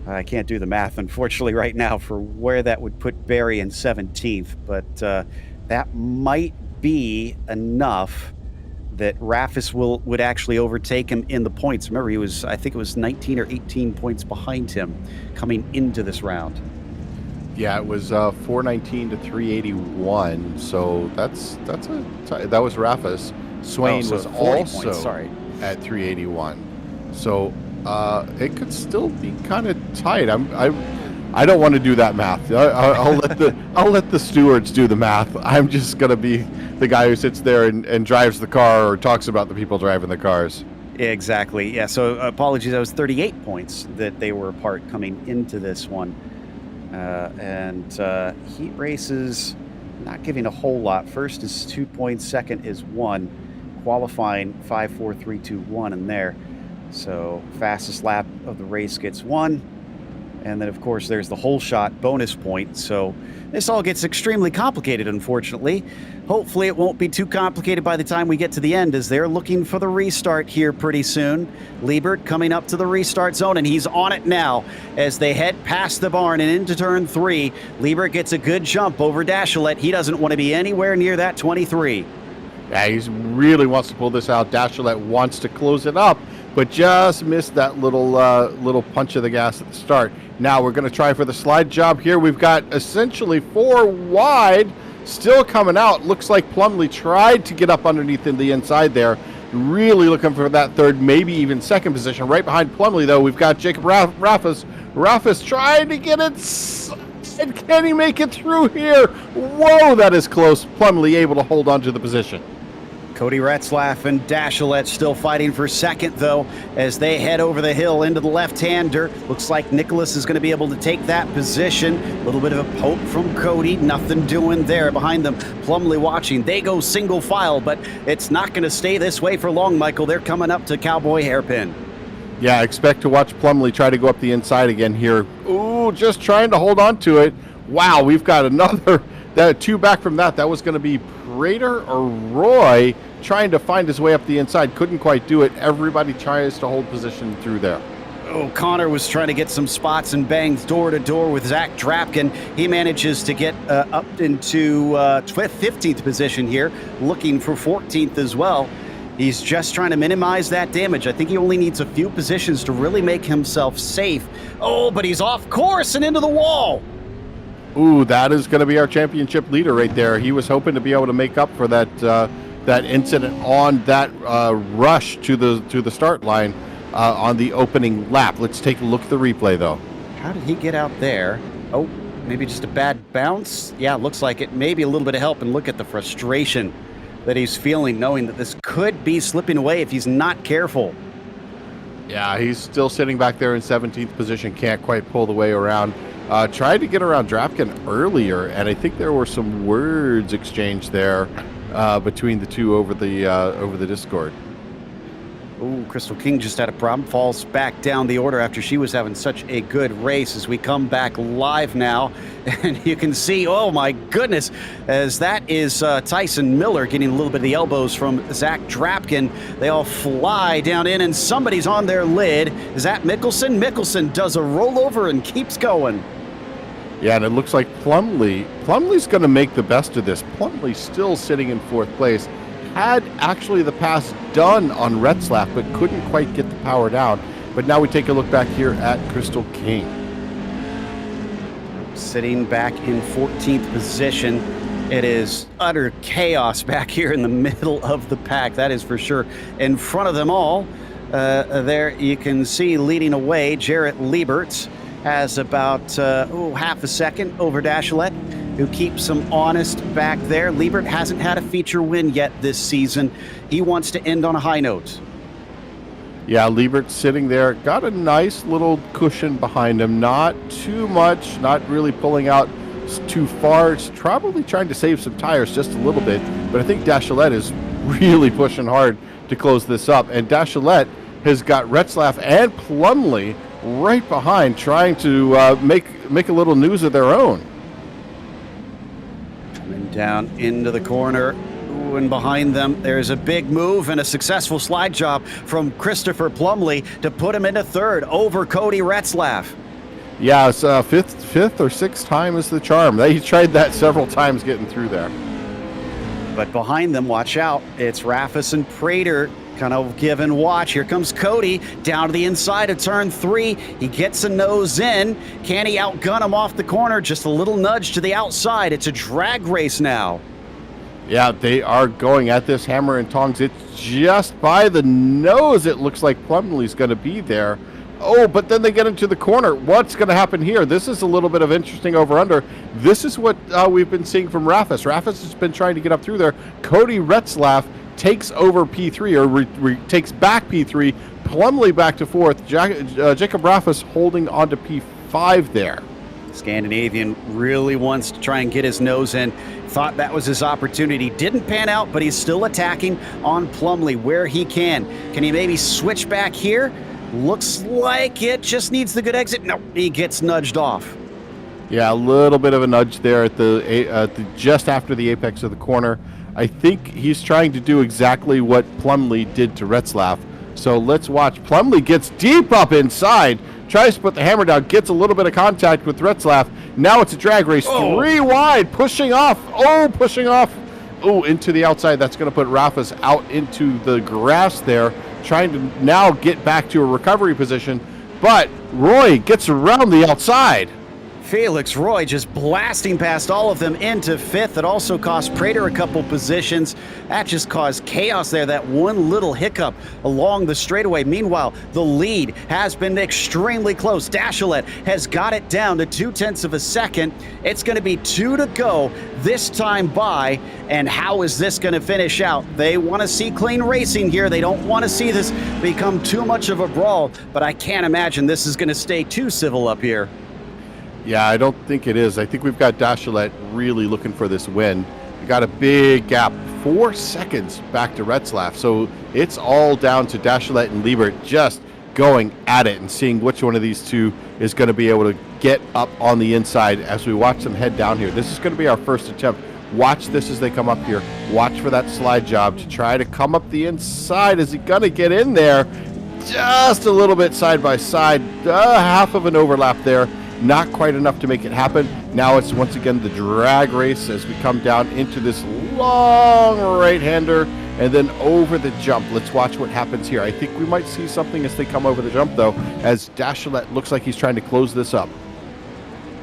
I can't do the math, unfortunately, right now for where that would put Barry in 17th, but that might be enough that Rafis would actually overtake him in the points. Remember, I think it was 19 or 18 points behind him coming into this round. Yeah, it was 419 to 381. So that was Rafis. Swain was also points, at 381. So it could still be kind of tight. I don't want to do that math. I'll let the stewards do the math. I'm just gonna be the guy who sits there and drives the car or talks about the people driving the cars. Exactly. Yeah. So apologies. That was 38 points that they were apart coming into this one. And heat races not giving a whole lot. First is 2 points, second is 1. Qualifying 5, 4, 3, 2, 1 in there. So fastest lap of the race gets 1. And then, of course, there's the whole shot bonus point. So this all gets extremely complicated, unfortunately. Hopefully it won't be too complicated by the time we get to the end, as they're looking for the restart here pretty soon. Liebert coming up to the restart zone, and he's on it now as they head past the barn and into turn 3. Liebert gets a good jump over Dashilet. He doesn't want to be anywhere near that 23. Yeah, he really wants to pull this out. Dashilet wants to close it up, but just missed that little punch of the gas at the start. Now we're going to try for the slide job here. We've got essentially 4 wide still coming out. Looks like Plumley tried to get up underneath in the inside there. Really looking for that third, maybe even second position. Right behind Plumley, though, we've got Jacob Raffas. Raffas trying to get it. And can he make it through here? Whoa, that is close. Plumley able to hold on to the position. Cody Retzlaff and Dashilet still fighting for second, though, as they head over the hill into the left-hander. Looks like Nicholas is going to be able to take that position. A little bit of a poke from Cody. Nothing doing there. Behind them, Plumley watching. They go single file, but it's not going to stay this way for long, Michael. They're coming up to Cowboy Hairpin. Yeah, expect to watch Plumley try to go up the inside again here. Ooh, just trying to hold on to it. Wow, we've got another, 2 back from that. That was going to be Prater or Roy trying to find his way up the inside. Couldn't quite do it. Everybody tries to hold position through there. Oh, Connor was trying to get some spots and bangs door to door with Zach Drapkin. He manages to get up into 15th position here, looking for 14th as well. He's just trying to minimize that damage. I think he only needs a few positions to really make himself safe. Oh, but he's off course and into the wall. Ooh, that is going to be our championship leader right there. He was hoping to be able to make up for that that incident on that rush to the start line on the opening lap. Let's take a look at the replay, though. How did he get out there? Oh, maybe just a bad bounce? Yeah, looks like it. Maybe a little bit of help, and look at the frustration that he's feeling, knowing that this could be slipping away if he's not careful. Yeah, he's still sitting back there in 17th position. Can't quite pull the way around. Tried to get around Drapkin earlier, and I think there were some words exchanged there between the two over the Discord. Ooh, Crystal King just had a problem. Falls back down the order after she was having such a good race. As we come back live now, and you can see, oh my goodness, as that is Tyson Miller getting a little bit of the elbows from Zach Drapkin. They all fly down in, and somebody's on their lid. Is that Mickelson? Mickelson does a rollover and keeps going. Yeah, and it looks like Plumley's going to make the best of this. Plumley's still sitting in 4th place. Had actually the pass done on Retzlaff, but couldn't quite get the power down. But now we take a look back here at Crystal King. Sitting back in 14th position. It is utter chaos back here in the middle of the pack, that is for sure. In front of them all, there you can see leading away, Jarrett Liebert has about half a second over Dashilet, who keeps him honest back there. Liebert hasn't had a feature win yet this season. He wants to end on a high note. Yeah, Liebert sitting there, got a nice little cushion behind him. Not too much, not really pulling out too far. It's probably trying to save some tires just a little bit. But I think Dashilet is really pushing hard to close this up. And Dashilet has got Retzlaff and Plumley right behind, trying to make a little news of their own. Coming down into the corner. Ooh, and behind them, there's a big move and a successful slide job from Christopher Plumley to put him into 3rd over Cody Retzlaff. Yeah, it's fifth or sixth time is the charm. They tried that several times getting through there. But behind them, watch out, it's Raffas and Prater kind of give and watch. Here comes Cody down to the inside of turn 3. He gets a nose in. Can he outgun him off the corner? Just a little nudge to the outside. It's a drag race now. Yeah, they are going at this hammer and tongs. It's just by the nose. It looks like Plumley's going to be there. Oh, but then they get into the corner. What's going to happen here? This is a little bit of interesting over-under. This is what we've been seeing from Raffas. Raffas has been trying to get up through there. Cody Retzlaff takes over P3, or takes back P3. Plumley back to 4th. Jacob Raffas holding on to P5 there. Scandinavian really wants to try and get his nose in. Thought that was his opportunity. Didn't pan out, but he's still attacking on Plumley where he can. Can he maybe switch back here? Looks like it just needs the good exit. No, he gets nudged off. Yeah, a little bit of a nudge there at the just after the apex of the corner. I think he's trying to do exactly what Plumley did to Retzlaff. So let's watch. Plumley gets deep up inside, tries to put the hammer down, gets a little bit of contact with Retzlaff. Now it's a drag race, 3 wide, pushing off. Into the outside. That's going to put Rafis out into the grass there, trying to now get back to a recovery position. But Roy gets around the outside. Felix Roy just blasting past all of them into 5th. It also cost Prater a couple positions. That just caused chaos there, that one little hiccup along the straightaway. Meanwhile, the lead has been extremely close. Dashalet has got it down to 0.2 of a second. It's going to be 2 to go this time by. And how is this going to finish out? They want to see clean racing here. They don't want to see this become too much of a brawl, but I can't imagine this is going to stay too civil up here. Yeah, I don't think it is. I think we've got Dashalet really looking for this win. We got a big gap, 4 seconds back to Retzlaff. So it's all down to Dashalet and Liebert just going at it and seeing which one of these two is going to be able to get up on the inside as we watch them head down here. This is going to be our first attempt. Watch this as they come up here. Watch for that slide job to try to come up the inside. Is he going to get in there? Just a little bit side by side. Half of an overlap there. Not quite enough to make it happen. Now it's once again the drag race as we come down into this long right-hander and then over the jump. Let's watch what happens here. I think we might see something as they come over the jump, though, as Dashalet looks like he's trying to close this up.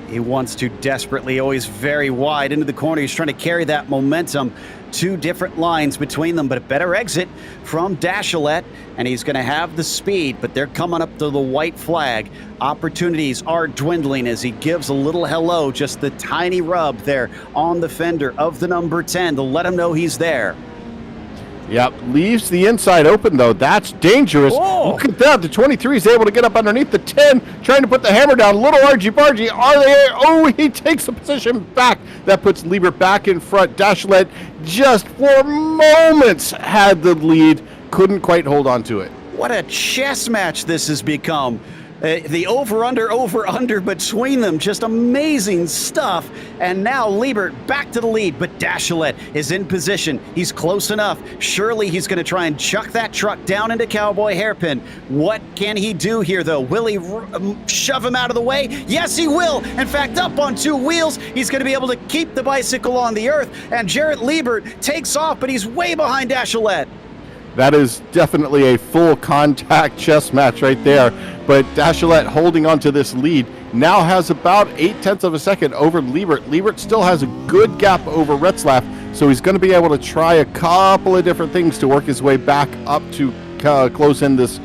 He wants to desperately, always very wide into the corner. He's trying to carry that momentum. 2 different lines between them, but a better exit from Dashalet, and he's going to have the speed, but they're coming up to the white flag. Opportunities are dwindling as he gives a little hello, just the tiny rub there on the fender of the number 10 to let him know he's there. Yep, leaves the inside open, though. That's dangerous. Oh. Look at that. The 23 is able to get up underneath the 10, trying to put the hammer down. Little argy-bargy. Are they? Oh, he takes the position back. That puts Liebert back in front. Dashalet just for moments had the lead. Couldn't quite hold on to it. What a chess match this has become. The over-under between them, just amazing stuff. And now Liebert back to the lead, but Dashalet is in position. He's close enough. Surely he's going to try and chuck that truck down into Cowboy Hairpin. What can he do here, though? Will he shove him out of the way? Yes, he will. In fact, up on 2 wheels, he's going to be able to keep the bicycle on the earth. And Jarrett Liebert takes off, but he's way behind Dashalet. That is definitely a full contact chess match right there. But Dashalet holding on to this lead now has about 0.8 of a second over Liebert. Liebert still has a good gap over Retzlaff, so he's going to be able to try a couple of different things to work his way back up to close in this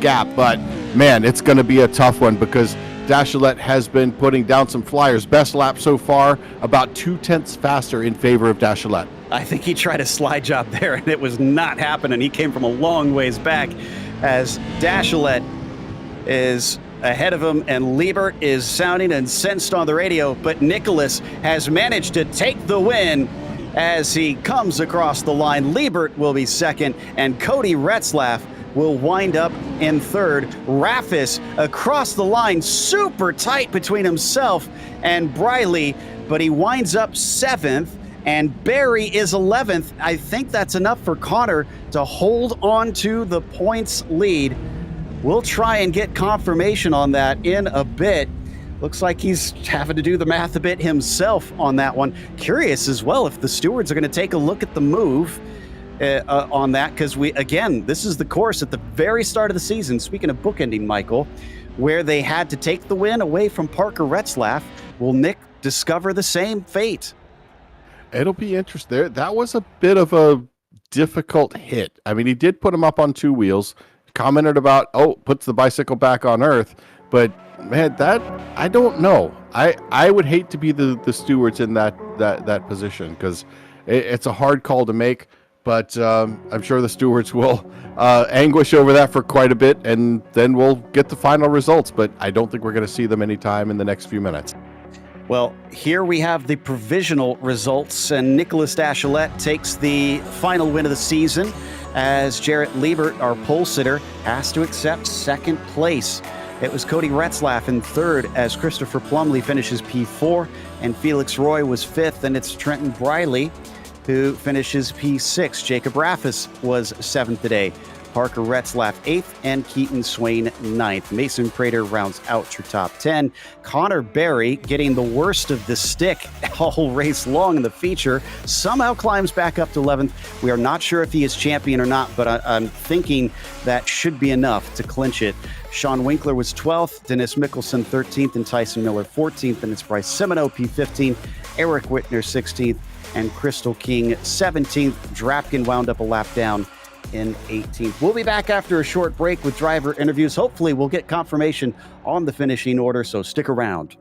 gap. But man, it's going to be a tough one because Dashalet has been putting down some flyers. Best lap so far, about 0.2 faster in favor of Dashalet. I think he tried a slide job there, and it was not happening. He came from a long ways back as Dashalet is ahead of him, and Liebert is sounding incensed on the radio, but Nicholas has managed to take the win as he comes across the line. Liebert will be second, and Cody Retzlaff will wind up in third. Rafis across the line, super tight between himself and Briley, but he winds up 7th. And Barry is 11th. I think that's enough for Connor to hold on to the points lead. We'll try and get confirmation on that in a bit. Looks like he's having to do the math a bit himself on that one. Curious as well if the stewards are going to take a look at the move on that, because this is the course at the very start of the season, speaking of bookending, Michael, where they had to take the win away from Parker Retzlaff. Will Nick discover the same fate? It'll be interesting. That was a bit of a difficult hit. I mean, he did put him up on 2 wheels, commented about, puts the bicycle back on earth. But, man, that, I don't know. I would hate to be the stewards in that position because it's a hard call to make. but I'm sure the stewards will anguish over that for quite a bit, and then we'll get the final results. But I don't think we're going to see them anytime in the next few minutes. Well, here we have the provisional results, and Nicholas Dachelet takes the final win of the season as Jarrett Liebert, our pole sitter, has to accept second place. It was Cody Retzlaff in third as Christopher Plumley finishes P4, and Felix Roy was fifth, and it's Trenton Briley who finishes P6. Jacob Raffis was seventh today. Parker Retzlaff eighth, and Keaton Swain ninth. Mason Prater rounds out your top 10. Connor Berry, getting the worst of the stick all race long in the feature, somehow climbs back up to 11th. We are not sure if he is champion or not, but I'm thinking that should be enough to clinch it. Sean Winkler was 12th, Dennis Mickelson 13th, and Tyson Miller 14th, and it's Bryce Semino P15, Eric Whitner 16th, and Crystal King 17th. Drapkin wound up a lap down in 18th. We'll be back after a short break with driver interviews. Hopefully we'll get confirmation on the finishing order, so stick around.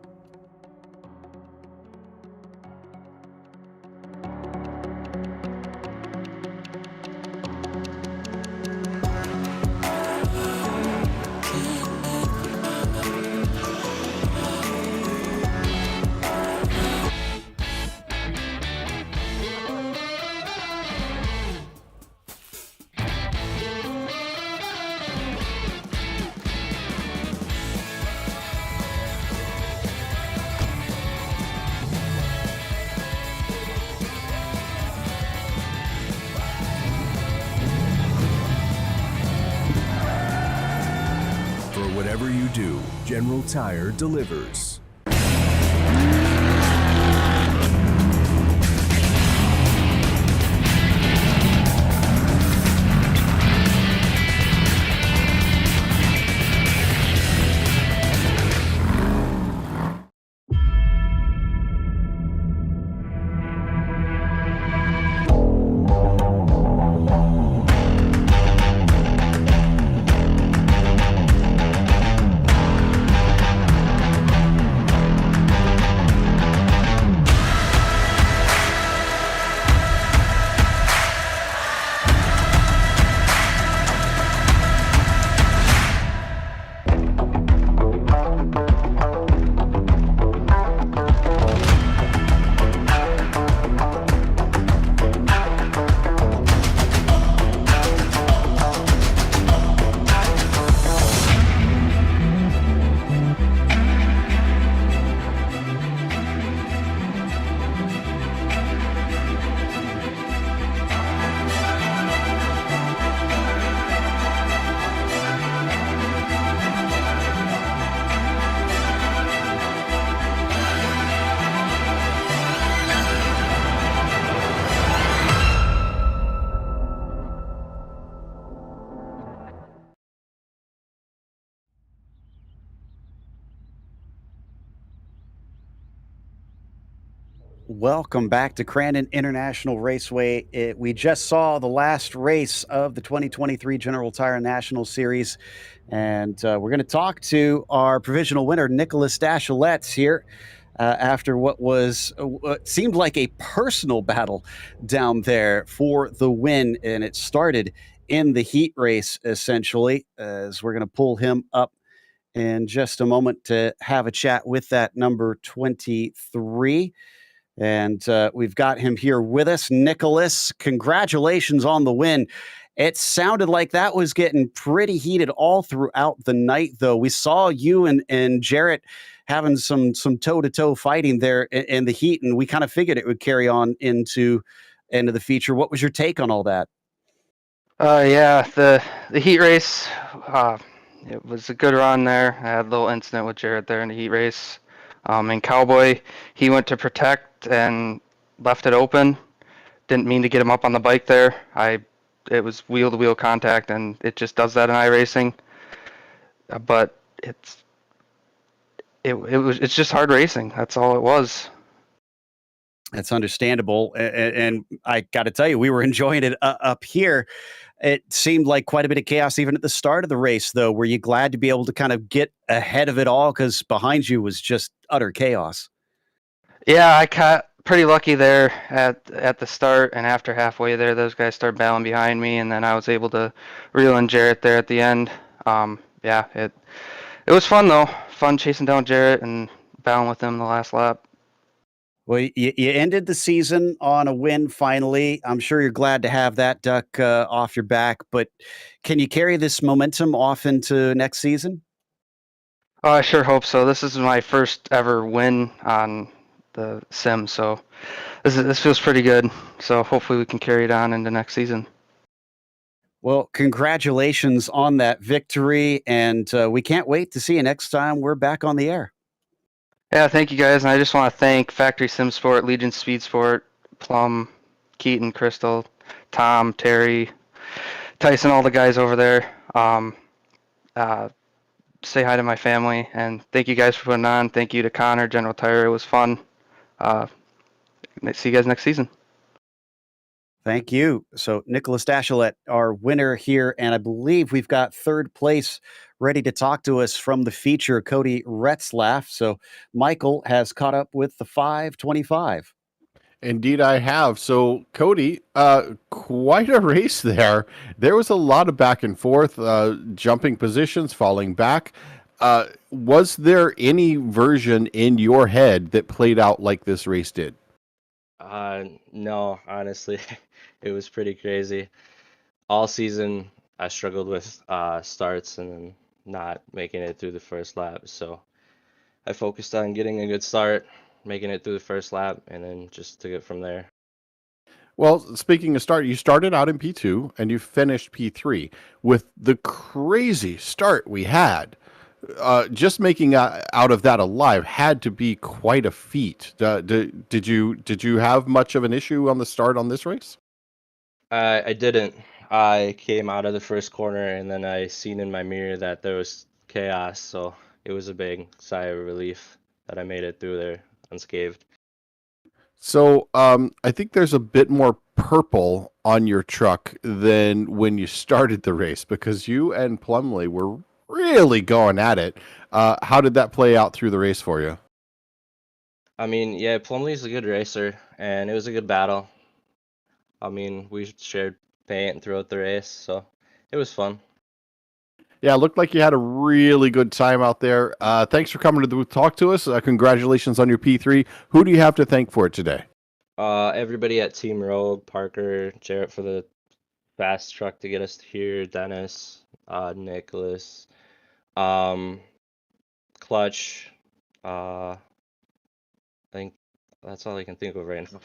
Whatever you do, General Tire delivers. Welcome back to Crandon International Raceway. We just saw the last race of the 2023 General Tire National Series, and we're going to talk to our provisional winner, Nicholas Dachelet, here after what seemed like a personal battle down there for the win, and it started in the heat race, essentially, as we're going to pull him up in just a moment to have a chat with that number 23. And we've got him here with us. Nicholas, congratulations on the win. It sounded like that was getting pretty heated all throughout the night, though. We saw you and Jarrett having some toe-to-toe fighting there in the heat, and we kind of figured it would carry on into the feature. What was your take on all that? Yeah, the heat race, it was a good run there. I had a little incident with Jarrett there in the heat race. And Cowboy, he went to protect and left it open. Didn't mean to get him up on the bike there. It was wheel-to-wheel contact, and it just does that in iRacing. But it's just hard racing. That's all it was. That's understandable. And I got to tell you, we were enjoying it up here. It seemed like quite a bit of chaos even at the start of the race, though. Were you glad to be able to kind of get ahead of it all? Because behind you was just utter chaos. Yeah, I caught pretty lucky there at the start, and after halfway there, those guys started battling behind me, and then I was able to reel in Jarrett there at the end. Yeah, it was fun though. Fun chasing down Jarrett and battling with him in the last lap. Well, you ended the season on a win finally. I'm sure you're glad to have that duck off your back, but can you carry this momentum off into next season? Oh, I sure hope so. This is my first ever win on the sim, so this feels pretty good. So hopefully we can carry it on into next season. Well, congratulations on that victory, and we can't wait to see you next time we're back on the air. Yeah, thank you guys, and I just want to thank Factory Sim Sport, Legion Speed Sport, Plum, Keaton, Crystal, Tom, Terry, Tyson, all the guys over there. Say hi to my family, and thank you guys for putting on. Thank you to Connor, General Tire. It was fun. See you guys next season. Thank you. So Nicholas Dachelet, our winner here, and I believe we've got third place ready to talk to us from the feature, Cody Retzlaff. So Michael has caught up with the 525. Indeed, I have. So, Cody, quite a race there. There was a lot of back and forth, jumping positions, falling back. Was there any version in your head that played out like this race did? No, honestly, it was pretty crazy. All season, I struggled with starts and then not making it through the first lap. So I focused on getting a good start, making it through the first lap, and then just took it from there. Well, speaking of start, you started out in P2 and you finished P3 with the crazy start we had. Just making out of that alive had to be quite a feat. Did you have much of an issue on the start on this race? I didn't. I came out of the first corner and then I seen in my mirror that there was chaos, so it was a big sigh of relief that I made it through there unscathed. So I think there's a bit more purple on your truck than when you started the race because you and Plumley were really going at it. How did that play out through the race for you? I mean, yeah, Plumlee's a good racer, and it was a good battle. I mean, we shared paint throughout the race, so it was fun. Yeah, it looked like you had a really good time out there. Thanks for coming to the booth talk to us. Congratulations on your P3. Who do you have to thank for it today? Everybody at Team Rogue, Parker, Jarrett for the fast truck to get us here, Dennis, Nicholas, Clutch. I think that's all I can think of right now.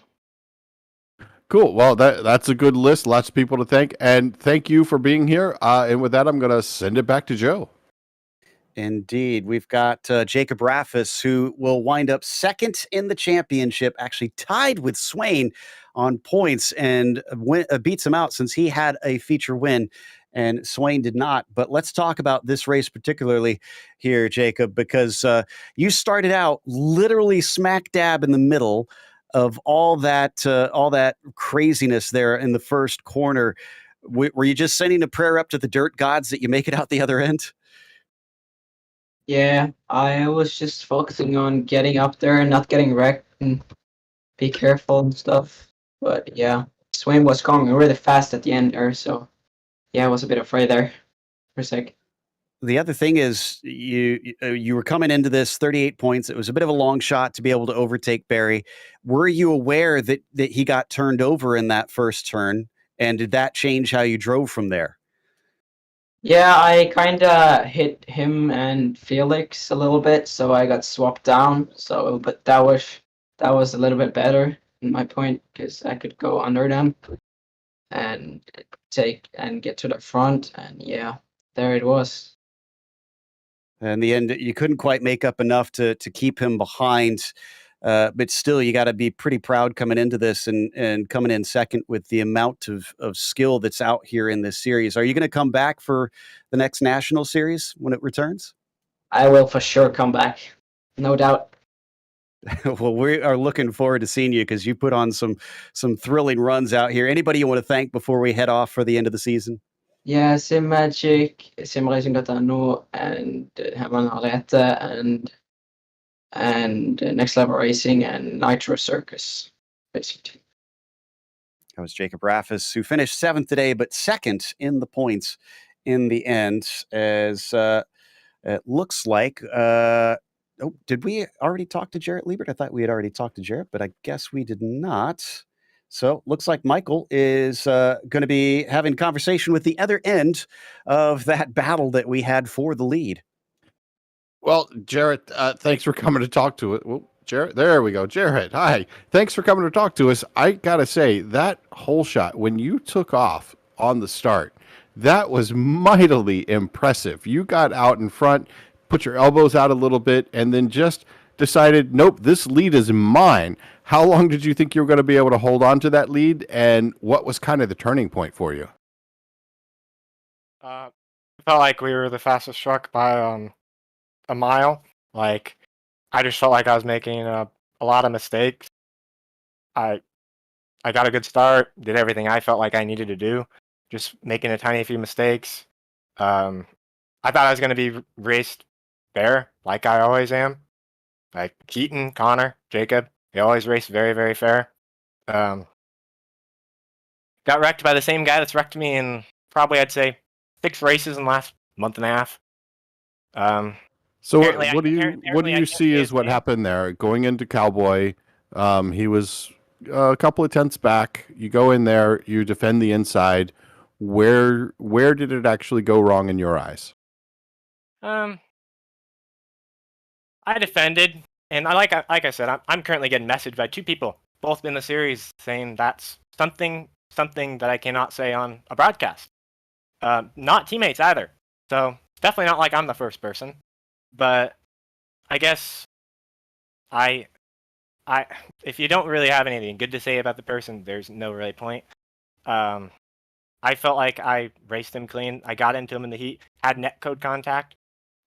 Cool. Well, that's a good list. Lots of people to thank. And thank you for being here. And with that, I'm going to send it back to Joe. Indeed. We've got Jacob Raffis, who will wind up second in the championship, actually tied with Swain on points and beats him out since he had a feature win and Swain did not. But let's talk about this race particularly here, Jacob, because you started out literally smack dab in the middle of all that craziness there in the first corner. Were you just sending a prayer up to the dirt gods that you make it out the other end? Yeah, I was just focusing on getting up there and not getting wrecked and be careful and stuff. But yeah, Swain was going really fast at the end there, so yeah, I was a bit afraid there for a sec. The other thing is you were coming into this 38 points. It was a bit of a long shot to be able to overtake Barry. Were you aware that he got turned over in that first turn? And did that change how you drove from there? Yeah, I kind of hit him and Felix a little bit, so I got swapped down. So, but that was a little bit better in my point because I could go under them and get to the front, and yeah, there it was. In the end, you couldn't quite make up enough to keep him behind. But still, you got to be pretty proud coming into this and coming in second with the amount of skill that's out here in this series. Are you going to come back for the next national series when it returns? I will for sure come back, no doubt. Well, we are looking forward to seeing you because you put on some thrilling runs out here. Anybody you want to thank before we head off for the end of the season? Yeah, Sim Magic, simracing.no, and Herman Arete, and Next Level Racing, and Nitro Circus. racing team. That was Jacob Raffis, who finished 7th today, but 2nd in the points in the end, as it looks like. Did we already talk to Jarrett Liebert? I thought we had already talked to Jarrett, but I guess we did not. So looks like Michael is going to be having a conversation with the other end of that battle that we had for the lead. Well, Jarrett, thanks for coming to talk to it. Well, Jarrett, there we go. Jarrett, hi. Thanks for coming to talk to us. I gotta say, that whole shot, when you took off on the start, that was mightily impressive. You got out in front, put your elbows out a little bit, and then just decided, nope, this lead is mine. How long did you think you were going to be able to hold on to that lead, and what was kind of the turning point for you? I felt like we were the fastest truck by a mile. Like, I just felt like I was making a lot of mistakes. I got a good start, did everything I felt like I needed to do, just making a tiny few mistakes. I thought I was going to be raced fair, like I always am. Like Keaton, Connor, Jacob, they always race very, very fair. Got wrecked by the same guy that's wrecked me in probably, I'd say, 6 races in the last month and a half. So Apparently what do you apparently I can't see say as his what name. happened there? Going into Cowboy, he was a couple of tenths back. You go in there, you defend the inside. Where did it actually go wrong in your eyes? I defended, and like I said, I'm currently getting messaged by 2 people, both in the series, saying that's something that I cannot say on a broadcast. Not teammates either. So definitely not like I'm the first person. But I guess I if you don't really have anything good to say about the person, there's no really point. I felt like I raced him clean. I got into him in the heat, had net code contact.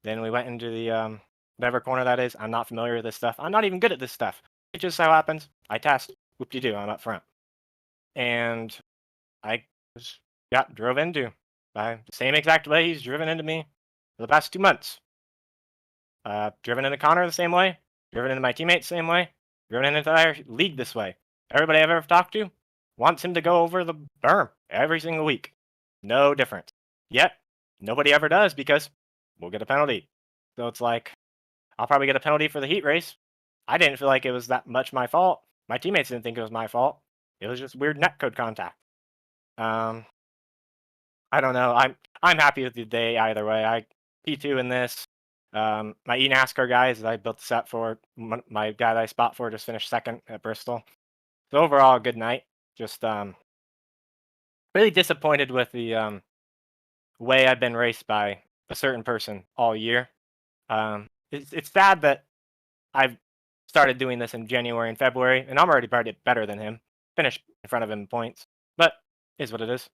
Then we went into the whatever corner that is. I'm not familiar with this stuff. I'm not even good at this stuff. It just so happens I test. Whoop-de-doo, I'm up front. And I just drove into by the same exact way he's driven into me for the past 2 months. Driven into Connor the same way, driven into my teammates the same way, driven into the entire league this way. Everybody I've ever talked to wants him to go over the berm every single week. No difference. Yet, nobody ever does because we'll get a penalty. So it's like, I'll probably get a penalty for the heat race. I didn't feel like it was that much my fault. My teammates didn't think it was my fault. It was just weird netcode contact. I don't know. I'm happy with the day either way. I P2 in this. My eNASCAR guys that I built the set for, my guy that I spot for just finished 2nd at Bristol. So overall, a good night. Just really disappointed with the way I've been raced by a certain person all year. It's sad that I've started doing this in January and February, and I'm already better than him. Finished in front of him in points, but is what it is.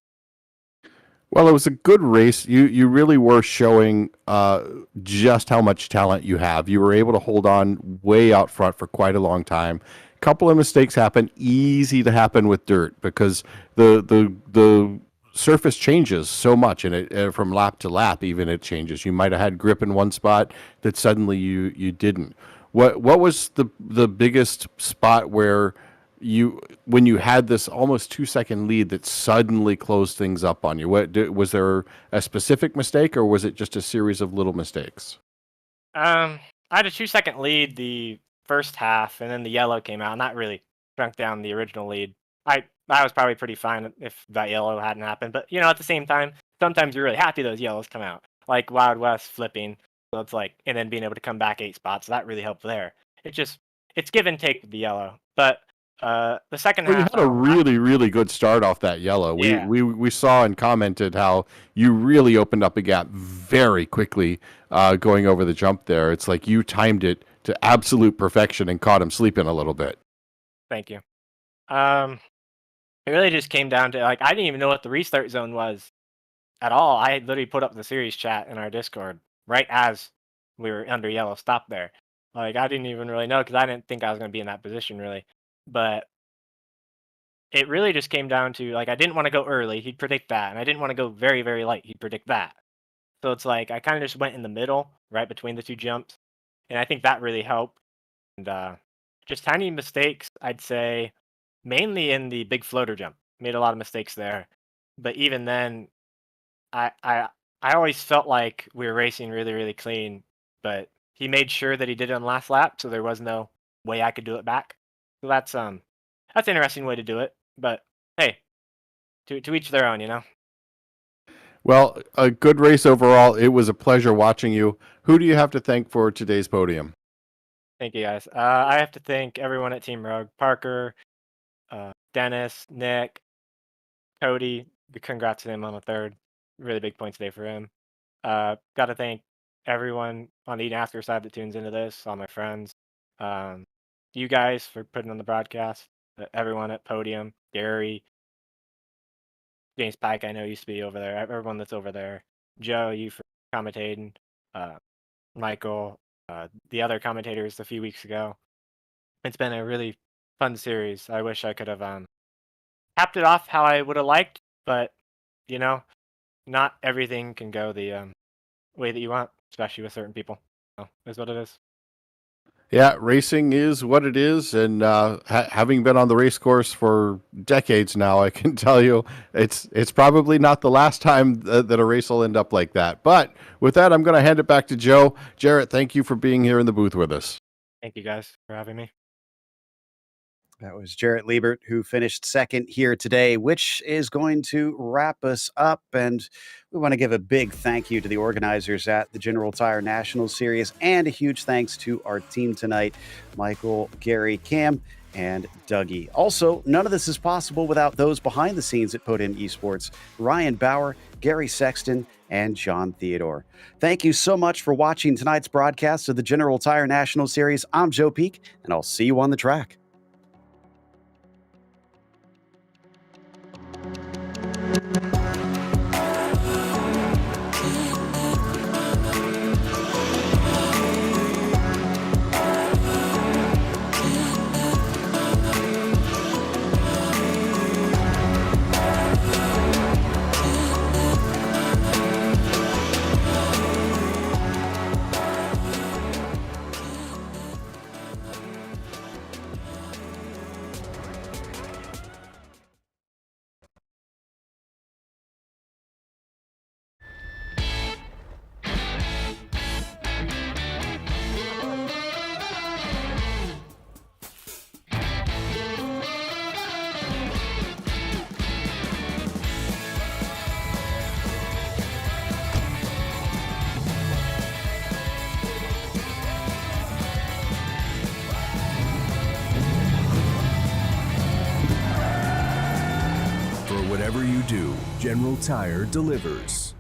Well, it was a good race. You really were showing just how much talent you have. You were able to hold on way out front for quite a long time. A couple of mistakes happen, easy to happen with dirt because the surface changes so much, and it from lap to lap even it changes. You might have had grip in one spot that suddenly you didn't. What was the biggest spot where when you had this almost 2-second lead that suddenly closed things up on you? Was there a specific mistake, or was it just a series of little mistakes? I had a 2-second lead the first half, and then the yellow came out, and that really shrunk down the original lead. I was probably pretty fine if that yellow hadn't happened, but at the same time, sometimes you're really happy those yellows come out, like Wild West flipping. So it's like, and then being able to come back 8 spots, that really helped there. It's give and take with the yellow, but the second Well, you half, had a really, really good start off that yellow. Yeah. We saw and commented how you really opened up a gap very quickly going over the jump there. It's like you timed it to absolute perfection and caught him sleeping a little bit. Thank you. It really just came down to, like, I didn't even know what the restart zone was at all. I literally put up the series chat in our Discord right as we were under yellow stop there. Like, I didn't even really know because I didn't think I was going to be in that position really. But it really just came down to, like, I didn't want to go early. He'd predict that. And I didn't want to go very, very light. He'd predict that. So it's like I kind of just went in the middle, right between the 2 jumps. And I think that really helped. And just tiny mistakes, I'd say. mainly in the big floater jump. Made a lot of mistakes there, but even then, I I I always felt like we were racing really, really clean. But he made sure that he did it on the last lap, so there was no way I could do it back. So that's an interesting way to do it. But hey, to each their own, you know. Well, a good race overall. It was a pleasure watching you. Who do you have to thank for today's podium? Thank you guys. I have to thank everyone at Team Rogue, Parker, Dennis, Nick, Cody. Congrats to him on the third. Really big point today for him. Got to thank everyone on the NASCAR side that tunes into this, all my friends, um, you guys for putting on the broadcast, everyone at Podium, Gary, James Pike, I know used to be over there, everyone that's over there, Joe, you for commentating, uh, Michael, the other commentators a few weeks ago. It's been a really fun series. I wish I could have capped it off how I would have liked, but you know, not everything can go the way that you want, especially with certain people. So, is what it is. Yeah, racing is what it is, and having been on the race course for decades now, I can tell you it's probably not the last time that a race will end up like that. But with that, I'm going to hand it back to Joe. Jarrett, thank you for being here in the booth with us. Thank you guys for having me. That was Jarrett Liebert, who finished second here today, which is going to wrap us up. And we want to give a big thank you to the organizers at the General Tire National Series, and a huge thanks to our team tonight, Michael, Gary, Cam, and Dougie. Also, none of this is possible without those behind the scenes at Podium Esports, Ryan Bauer, Gary Sexton, and John Theodore. Thank you so much for watching tonight's broadcast of the General Tire National Series. I'm Joe Peak, and I'll see you on the track. Whatever you do, General Tire delivers.